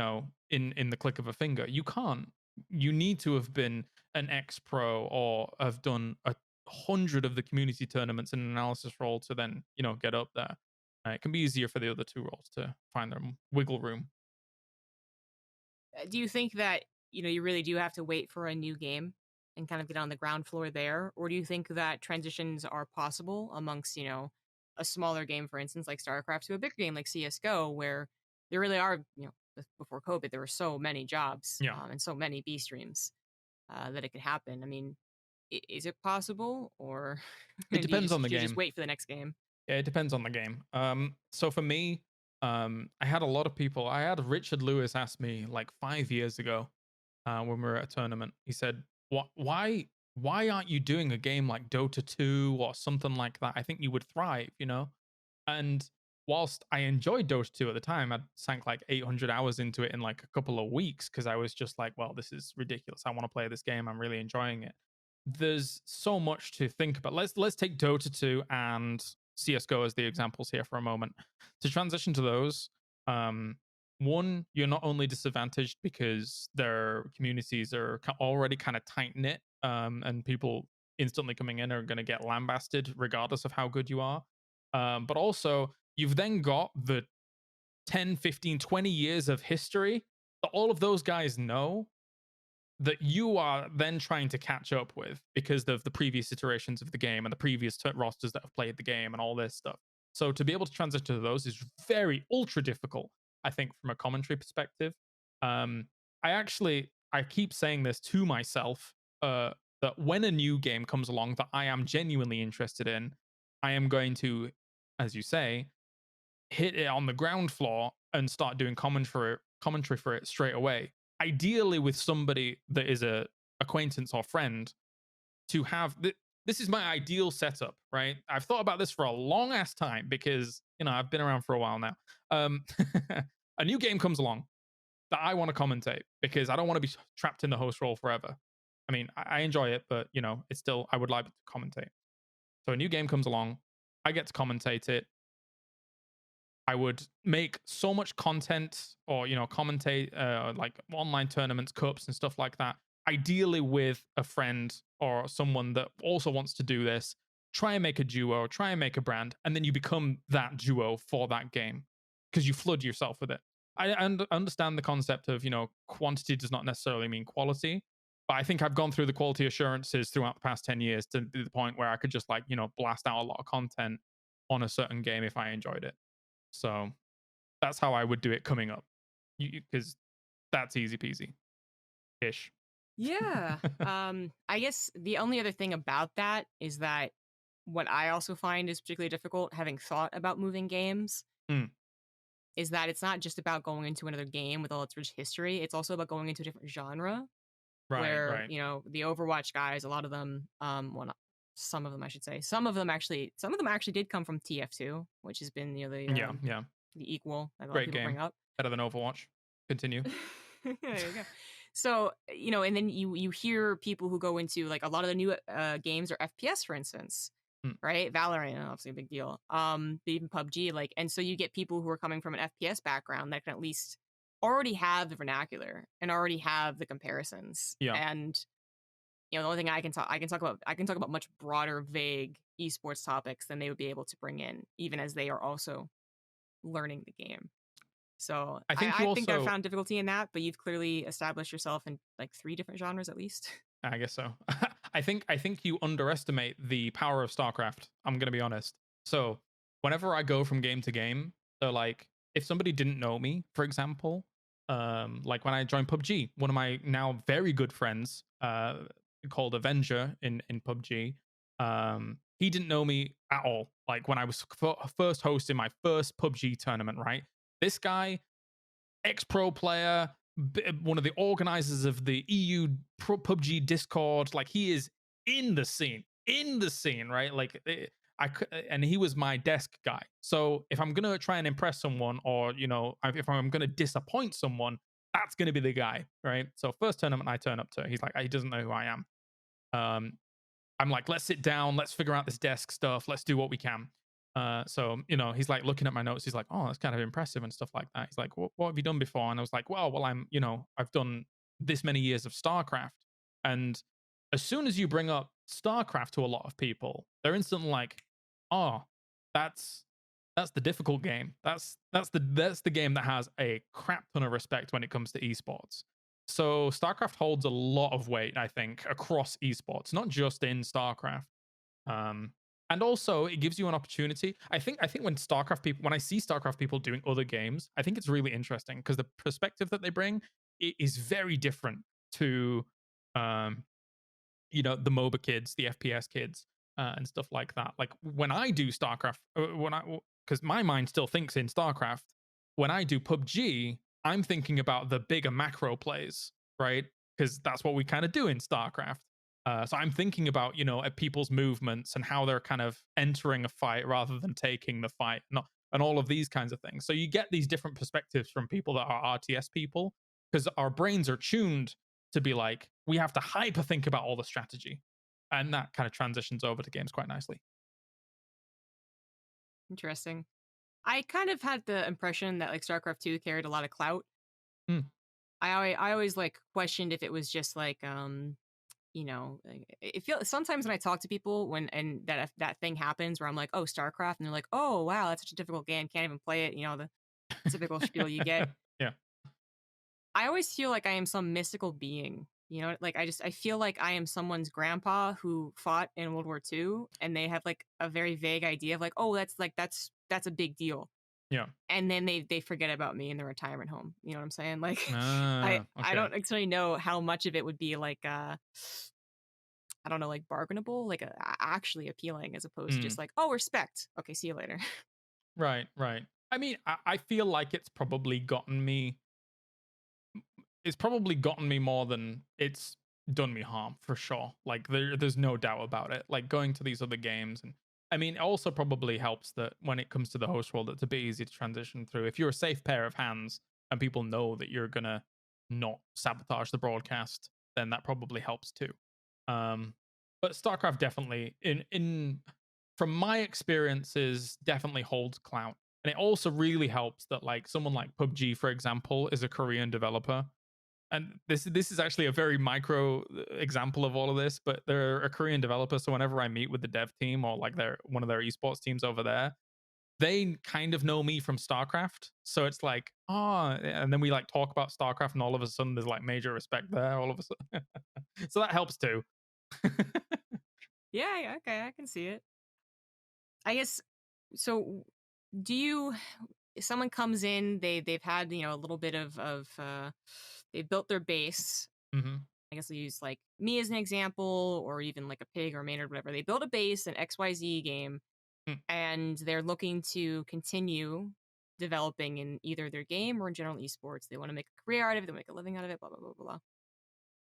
the click of a finger? You can't. You need to have been an ex pro or have done 100 of the community tournaments in an analysis role to then get up there. It can be easier for the other two roles to find their wiggle room. Do you think that, you really do have to wait for a new game and kind of get on the ground floor there? Or do you think that transitions are possible amongst, a smaller game, for instance, like StarCraft, to a bigger game like CSGO, where there really are, before COVID, there were so many jobs Yeah, and so many B streams that it could happen. I mean, is it possible, or it do you depends just on the should just game. wait for the next game? Yeah, it depends on the game. So for me, I had a lot of people. I had Richard Lewis ask me like 5 years ago when we were at a tournament. He said, "What? Why aren't you doing a game like Dota 2 or something like that? I think you would thrive, you know." And whilst I enjoyed Dota 2 at the time, I sank like 800 hours into it in like a couple of weeks because I was just like, well, this is ridiculous. I want to play this game. I'm really enjoying it. There's so much to think about. Let's take Dota 2 and CS:GO as the examples here for a moment. To transition to those, one, you're not only disadvantaged because their communities are already kind of tight knit, and people instantly coming in are going to get lambasted regardless of how good you are. But also, you've then got the 10, 15, 20 years of history that all of those guys know that you are then trying to catch up with because of the previous iterations of the game and the previous rosters that have played the game and all this stuff. So to be able to transition to those is very ultra difficult, I think, from a commentary perspective. Um, I keep saying this to myself that when a new game comes along that I am genuinely interested in, I am going to, as you say, hit it on the ground floor and start doing commentary for it straight away. Ideally, with somebody that is a acquaintance or friend to have. This is my ideal setup, right? I've thought about this for a long ass time because I've been around for a while now. Um, a new game comes along. that I want to commentate because I don't want to be trapped in the host role forever. I mean, I enjoy it, but you know, it's still I would like to commentate. So a new game comes along, I get to commentate it. I would make so much content or you know commentate like online tournaments, cups, and stuff like that. Ideally, with a friend or someone that also wants to do this. Try and make a duo, try and make a brand, and then you become that duo for that game because you flood yourself with it. I understand the concept of you know quantity does not necessarily mean quality, but I think I've gone through the quality assurances throughout the past 10 years to the point where I could just like you know blast out a lot of content on a certain game if I enjoyed it. So that's how I would do it coming up, because that's easy peasy ish. Yeah. I guess the only other thing about that is that what I also find is particularly difficult, having thought about moving games, Mm, is that it's not just about going into another game with all its rich history. It's also about going into a different genre right, where, right. you know, the Overwatch guys, a lot of them, well, not some of them, I should say, some of them actually did come from TF2, which has been, you know, Yeah, yeah. the equal that a lot of Great people bring game. up. Better than Overwatch. Continue. There you go. So, you know, and then you hear people who go into like a lot of the new games or FPS, for instance, Mm, right? Valorant, obviously a big deal. Even PUBG, like, and so you get people who are coming from an FPS background that can at least already have the vernacular and already have the comparisons. yeah. And you know, the only thing I can talk about much broader, vague esports topics than they would be able to bring in, even as they are also learning the game. So I think I, you I think I also found difficulty in that, but you've clearly established yourself in like three different genres at least. I guess so. I think you underestimate the power of StarCraft. I'm gonna be honest. So whenever I go from game to game, so like if somebody didn't know me, for example, like when I joined PUBG, one of my now very good friends, called Avenger in PUBG, he didn't know me at all. Like when I was first hosting my first PUBG tournament, right? This guy ex-pro player, one of the organizers of the EU PUBG Discord. Like he is in the scene, right? Like and he was my desk guy. So if I'm gonna try and impress someone, or you know, if I'm gonna disappoint someone, that's gonna be the guy, right? So first tournament I turn up to, he's like, he doesn't know who I am. Um, I'm like, let's sit down, let's figure out this desk stuff, let's do what we can. So you know, he's like looking at my notes. He's like, "Oh, that's kind of impressive and stuff like that." He's like, what have you done before?" And I was like, "Well, I'm, you know, I've done this many years of StarCraft." And as soon as you bring up StarCraft to a lot of people, they're instantly like, "Oh, that's the difficult game. That's the game that has a crap ton of respect when it comes to esports." So StarCraft holds a lot of weight, I think, across esports, not just in StarCraft. Um, and also it gives you an opportunity. I think when I see StarCraft people doing other games, I think it's really interesting because the perspective that they bring is very different to um, you know, the MOBA kids, the FPS kids, and stuff like that. Like when I do StarCraft, because my mind still thinks in StarCraft. When I do PUBG, I'm thinking about the bigger macro plays, right? Because that's what we kind of do in StarCraft. So I'm thinking about, you know, at people's movements and how they're kind of entering a fight rather than taking the fight, not and all of these kinds of things. So you get these different perspectives from people that are RTS people because our brains are tuned to be like, we have to hyper think about all the strategy. And that kind of transitions over to games quite nicely. Interesting. I kind of had the impression that like StarCraft 2 carried a lot of clout. Mm, I always like questioned if it was just like you know, it feels sometimes when I talk to people when and that thing happens where I'm like, "Oh, StarCraft," and they're like, "Oh, wow, that's such a difficult game. Can't even play it." You know, the typical spiel you get. yeah. I always feel like I am some mystical being. You know, like I feel like I am someone's grandpa who fought in World War II, and they have like a very vague idea of like, oh, that's a big deal, Yeah. and then they forget about me in the retirement home. You know what I'm saying? Like, I Okay. don't actually know how much of it would be like I don't know, like bargainable, like actually appealing, as opposed to Mm, just like, oh, respect. Okay, see you later. right, right. I mean, I feel like it's probably gotten me more than it's done me harm for sure. Like there's no doubt about it. Like going to these other games, and I mean, it also probably helps that when it comes to the host world, it's a bit easy to transition through. If you're a safe pair of hands, and people know that you're gonna not sabotage the broadcast, then that probably helps too. Um, but StarCraft definitely, in from my experiences, definitely holds clout. And it also really helps that like someone like PUBG, for example, is a Korean developer. And this is actually a very micro example of all of this, but they're a Korean developer. So whenever I meet with the dev team or like their one of their esports teams over there, they kind of know me from StarCraft. So it's like, oh, and then we like talk about StarCraft, and all of a sudden there's like major respect there. All of a sudden, so that helps too. Yeah, yeah, okay, I can see it. I guess so. Do you? If someone comes in, they've had a little bit of they've built their base. Hmm. I guess I use like me as an example, or even like a pig or a maynard, whatever. They build a base, an XYZ game, and they're looking to continue developing in either their game or in general esports. They want to make a career out of it, they want to make a living out of it, blah blah blah blah blah.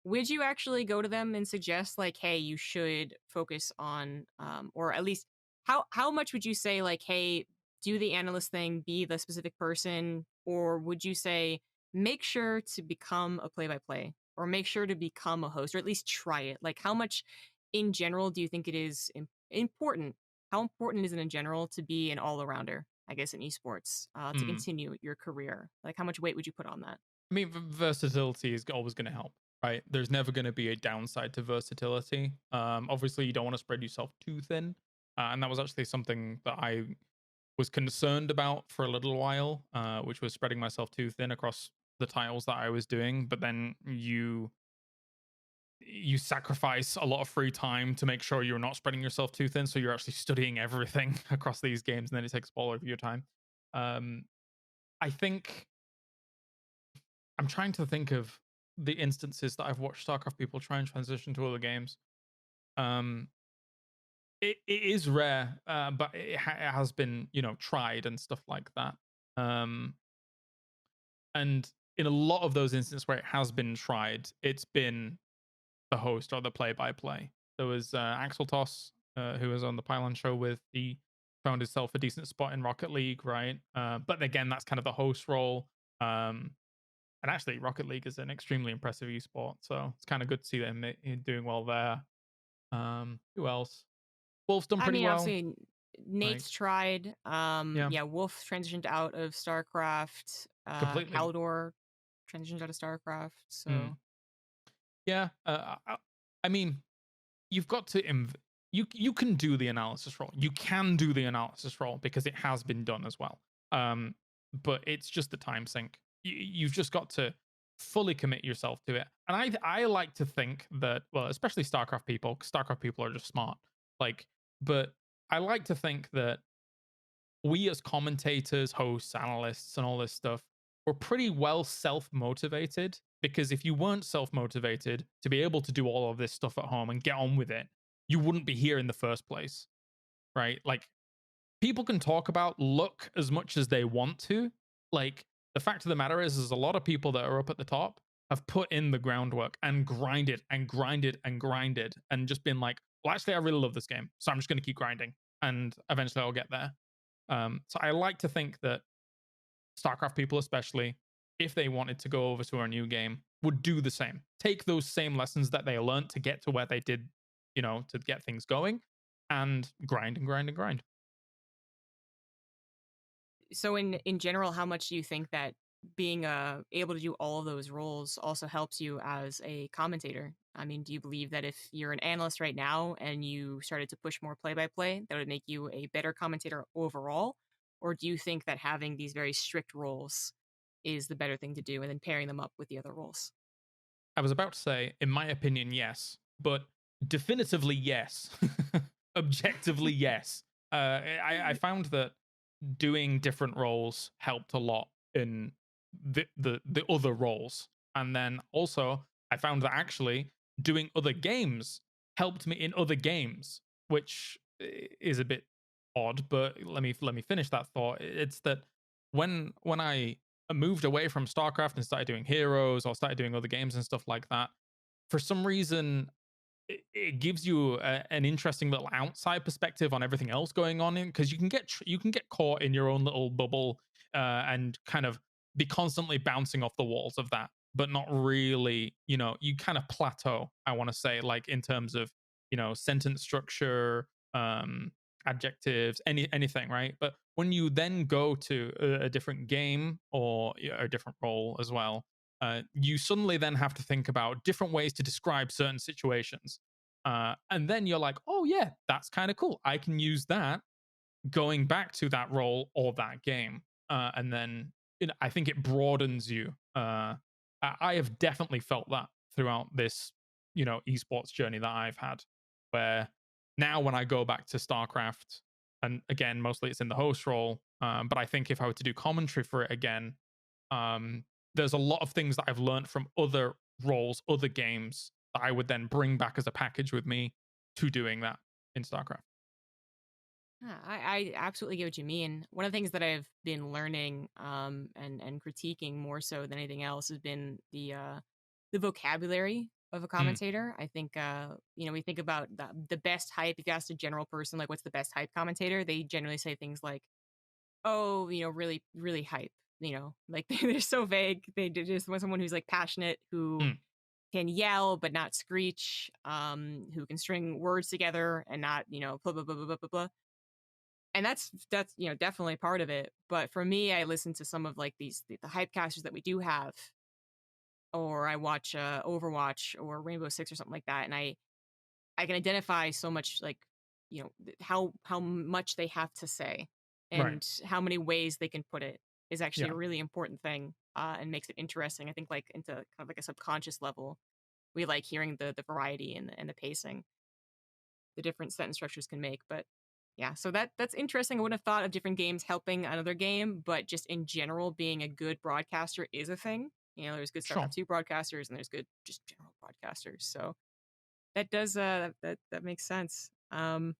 Would you actually go to them and suggest like, hey, you should focus on, or at least how much would you say like, hey, do the analyst thing, be the specific person, or would you say make sure to become a play-by-play, or make sure to become a host, or at least try it? Like, how much in general do you think it is important? How important is it in general to be an all-arounder? I guess in esports, to Mm. continue your career. Like, how much weight would you put on that? I mean, versatility is always going to help, right? There's never going to be a downside to versatility. Obviously, you don't want to spread yourself too thin, and that was actually something that I was concerned about for a little while, which was spreading myself too thin across the titles that I was doing. But then you sacrifice a lot of free time to make sure you're not spreading yourself too thin, so you're actually studying everything across these games, and then it takes all of your time. Um, I think I'm trying to think of the instances that I've watched StarCraft people try and transition to other games. Um, it is rare, but it has been, tried and stuff like that. Um, and in a lot of those instances where it has been tried, it's been the host or the play-by-play. There was Axel Toss, who was on the Pylon show with. He found himself a decent spot in Rocket League, right? But again, that's kind of the host role. And actually, Rocket League is an extremely impressive esport, so it's kind of good to see them doing well there. Who else? Wolf's done I pretty mean, well. obviously, Like, Nate's tried. yeah, Yeah, Wolf transitioned out of StarCraft. completely. Haldor transitioned out of StarCraft. Mm. So Yeah, I mean, you've got to you can do the analysis role. You can do the analysis role because it has been done as well. But it's just the time sink. You've just got to fully commit yourself to it. And I like to think that, well, especially StarCraft people, 'cause StarCraft people are just smart. Like, but I like to think that we as commentators, hosts, analysts, and all this stuff, we're pretty well self motivated, because if you weren't self motivated to be able to do all of this stuff at home and get on with it, you wouldn't be here in the first place, right? Like, people can talk about luck as much as they want to. Like, the fact of the matter is a lot of people that are up at the top have put in the groundwork and grinded and grinded and grinded and just been like, well, actually, I really love this game, so I'm just going to keep grinding, and eventually I'll get there. So I like to think that StarCraft people, especially, if they wanted to go over to a new game, would do the same. Take those same lessons that they learned to get to where they did, to get things going, and grind and grind and grind. so in general, how much do you think that being able to do all of those roles also helps you as a commentator? I mean, do you believe that if you're an analyst right now and you started to push more play by play, that would make you a better commentator overall? Or do you think that having these very strict roles is the better thing to do, and then pairing them up with the other roles? I was about to say, in my opinion, yes, but definitively yes. Objectively, yes. I found that doing different roles helped a lot in the other roles, and then also I found that actually doing other games helped me in other games, which is a bit odd. But let me finish that thought. It's that when I moved away from StarCraft and started doing Heroes or started doing other games and stuff like that, for some reason it gives you an interesting little outside perspective on everything else going on, in because you can get caught in your own little bubble, and kind of be constantly bouncing off the walls of that, but not really, you kind of plateau, I want to say, like in terms of, sentence structure, um, adjectives, anything, right? But when you then go to a different game or a different role as well, you suddenly then have to think about different ways to describe certain situations. And then you're like, oh, yeah, that's kind of cool. I can use that going back to that role or that game. And then I think it broadens you. I have definitely felt that throughout this, esports journey that I've had, where now when I go back to StarCraft, and again, mostly it's in the host role, but I think if I were to do commentary for it again, there's a lot of things that I've learned from other roles, other games that I would then bring back as a package with me to doing that in StarCraft. Yeah, I absolutely get what you mean. One of the things that I've been learning and critiquing more so than anything else has been the vocabulary of a Mm, commentator. I think we think about the best hype. If you ask a general person like what's the best hype commentator, they generally say things like, "Oh, really really hype." Like they're so vague. They just want someone who's like passionate, who mm, can yell but not screech, who can string words together and not blah blah blah blah blah blah blah. And that's definitely part of it. But for me, I listen to some of like the hype casters that we do have, or I watch Overwatch or Rainbow Six or something like that, and I can identify so much, like how much they have to say right. and how many ways they can put it is actually Yeah. a really important thing, and makes it interesting. I think like into kind of like a subconscious level, we like hearing the variety and the pacing the different sentence structures can make. But yeah, so that's interesting. I wouldn't have thought of different games helping another game, but just in general, being a good broadcaster is a thing. There's good Sure. StarCraft 2 broadcasters and there's good just general broadcasters. So that does that makes sense. Gosh,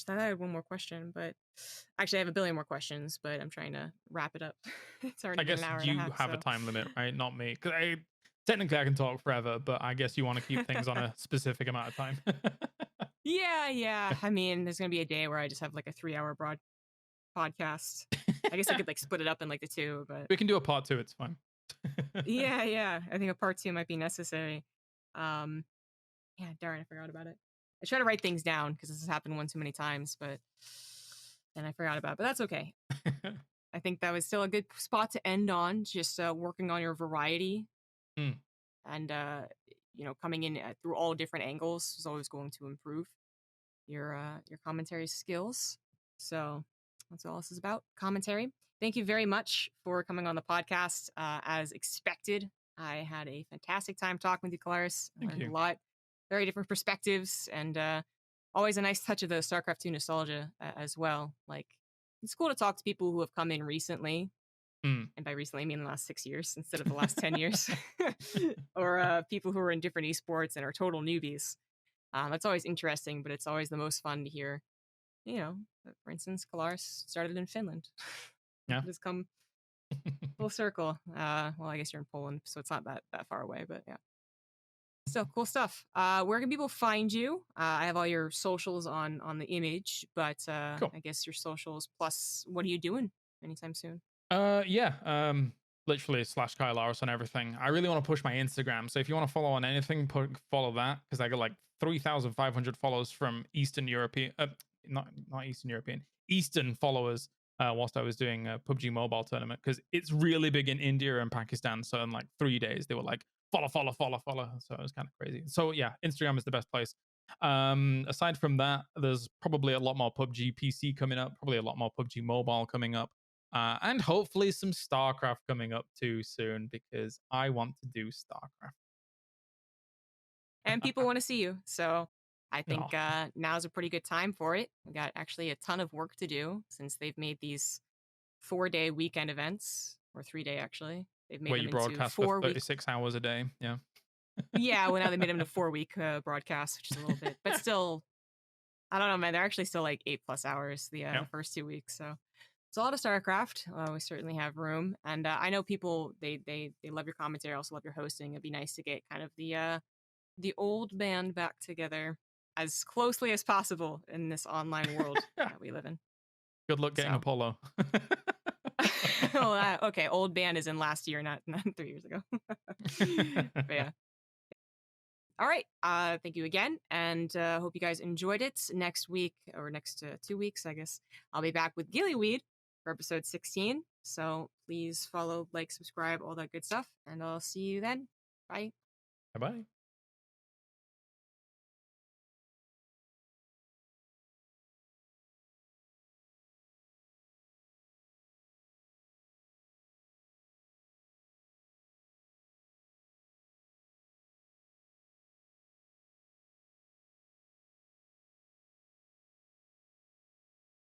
I had one more question, but actually I have a billion more questions, but I'm trying to wrap it up. It's already I been an guess hour and a you half, have a so time limit, right? Not me. Because technically I can talk forever, but I guess you want to keep things on a specific amount of time. yeah, yeah. I mean, there's gonna be a day where I just have like a 3 hour broad podcast. I guess I could like split it up in like the two, but We can do a part two. It's fine. yeah, yeah. I think a part two might be necessary. Um, yeah, darn, I forgot about it. I try to write things down because this has happened one too many times, but then I forgot about it. But that's okay. I think that was still a good spot to end on. Just working on your variety Mm, and coming in through all different angles is always going to improve your commentary skills. So that's all this is about. Commentary. Thank you very much for coming on the podcast. As expected, I had a fantastic time talking with you, Kaelaris. I thank learned a you. lot, very different perspectives, and always a nice touch of the StarCraft 2 nostalgia as well. Like, it's cool to talk to people who have come in recently, Mm. and by recently I mean the last 6 years instead of the last 10 years, or people who are in different esports and are total newbies. That's always interesting, but it's always the most fun to hear. For instance, Kaelaris started in Finland. Yeah. Just come full circle. Well, I guess you're in Poland, so it's not that far away, but yeah. Still cool stuff. Where can people find you? I have all your socials on the image, but Cool. I guess your socials plus what are you doing anytime soon? Yeah. Literally slash Kaelaris on everything. I really want to push my Instagram. So if you want to follow on anything, follow that because I got like 3,500 followers from Eastern European, not Eastern European, Eastern followers. Whilst I was doing a PUBG Mobile tournament because it's really big in India and Pakistan. So in like 3 days, they were like follow, follow, follow, follow. So it was kind of crazy. So yeah, Instagram is the best place. Aside from that, there's probably a lot more PUBG PC coming up, probably a lot more PUBG Mobile coming up. And hopefully some StarCraft coming up too soon because I want to do StarCraft. And people want to see you, so I No, think now's a pretty good time for it. We got actually a ton of work to do since they've made these 4-day weekend events, or 3-day actually. They've made where them you into broadcast for 4 week. 36 hours a day. Yeah. Yeah, well now they made them into 4 week broadcasts, which is a little bit, but still, I don't know, man. They're actually still like 8+ hours Yeah. the first 2 weeks, so it's a lot of StarCraft. We certainly have room, and I know people they love your commentary, also love your hosting. It'd be nice to get kind of the old band back together as closely as possible in this online world that we live in. Good luck getting So Apollo. Okay, old band is in last year, not 3 years ago. But yeah. All right. Thank you again, and hope you guys enjoyed it. Next week, or next 2 weeks, I guess, I'll be back with Gillyweed for episode 16. So please follow, like, subscribe, all that good stuff, and I'll see you then. Bye. Bye bye.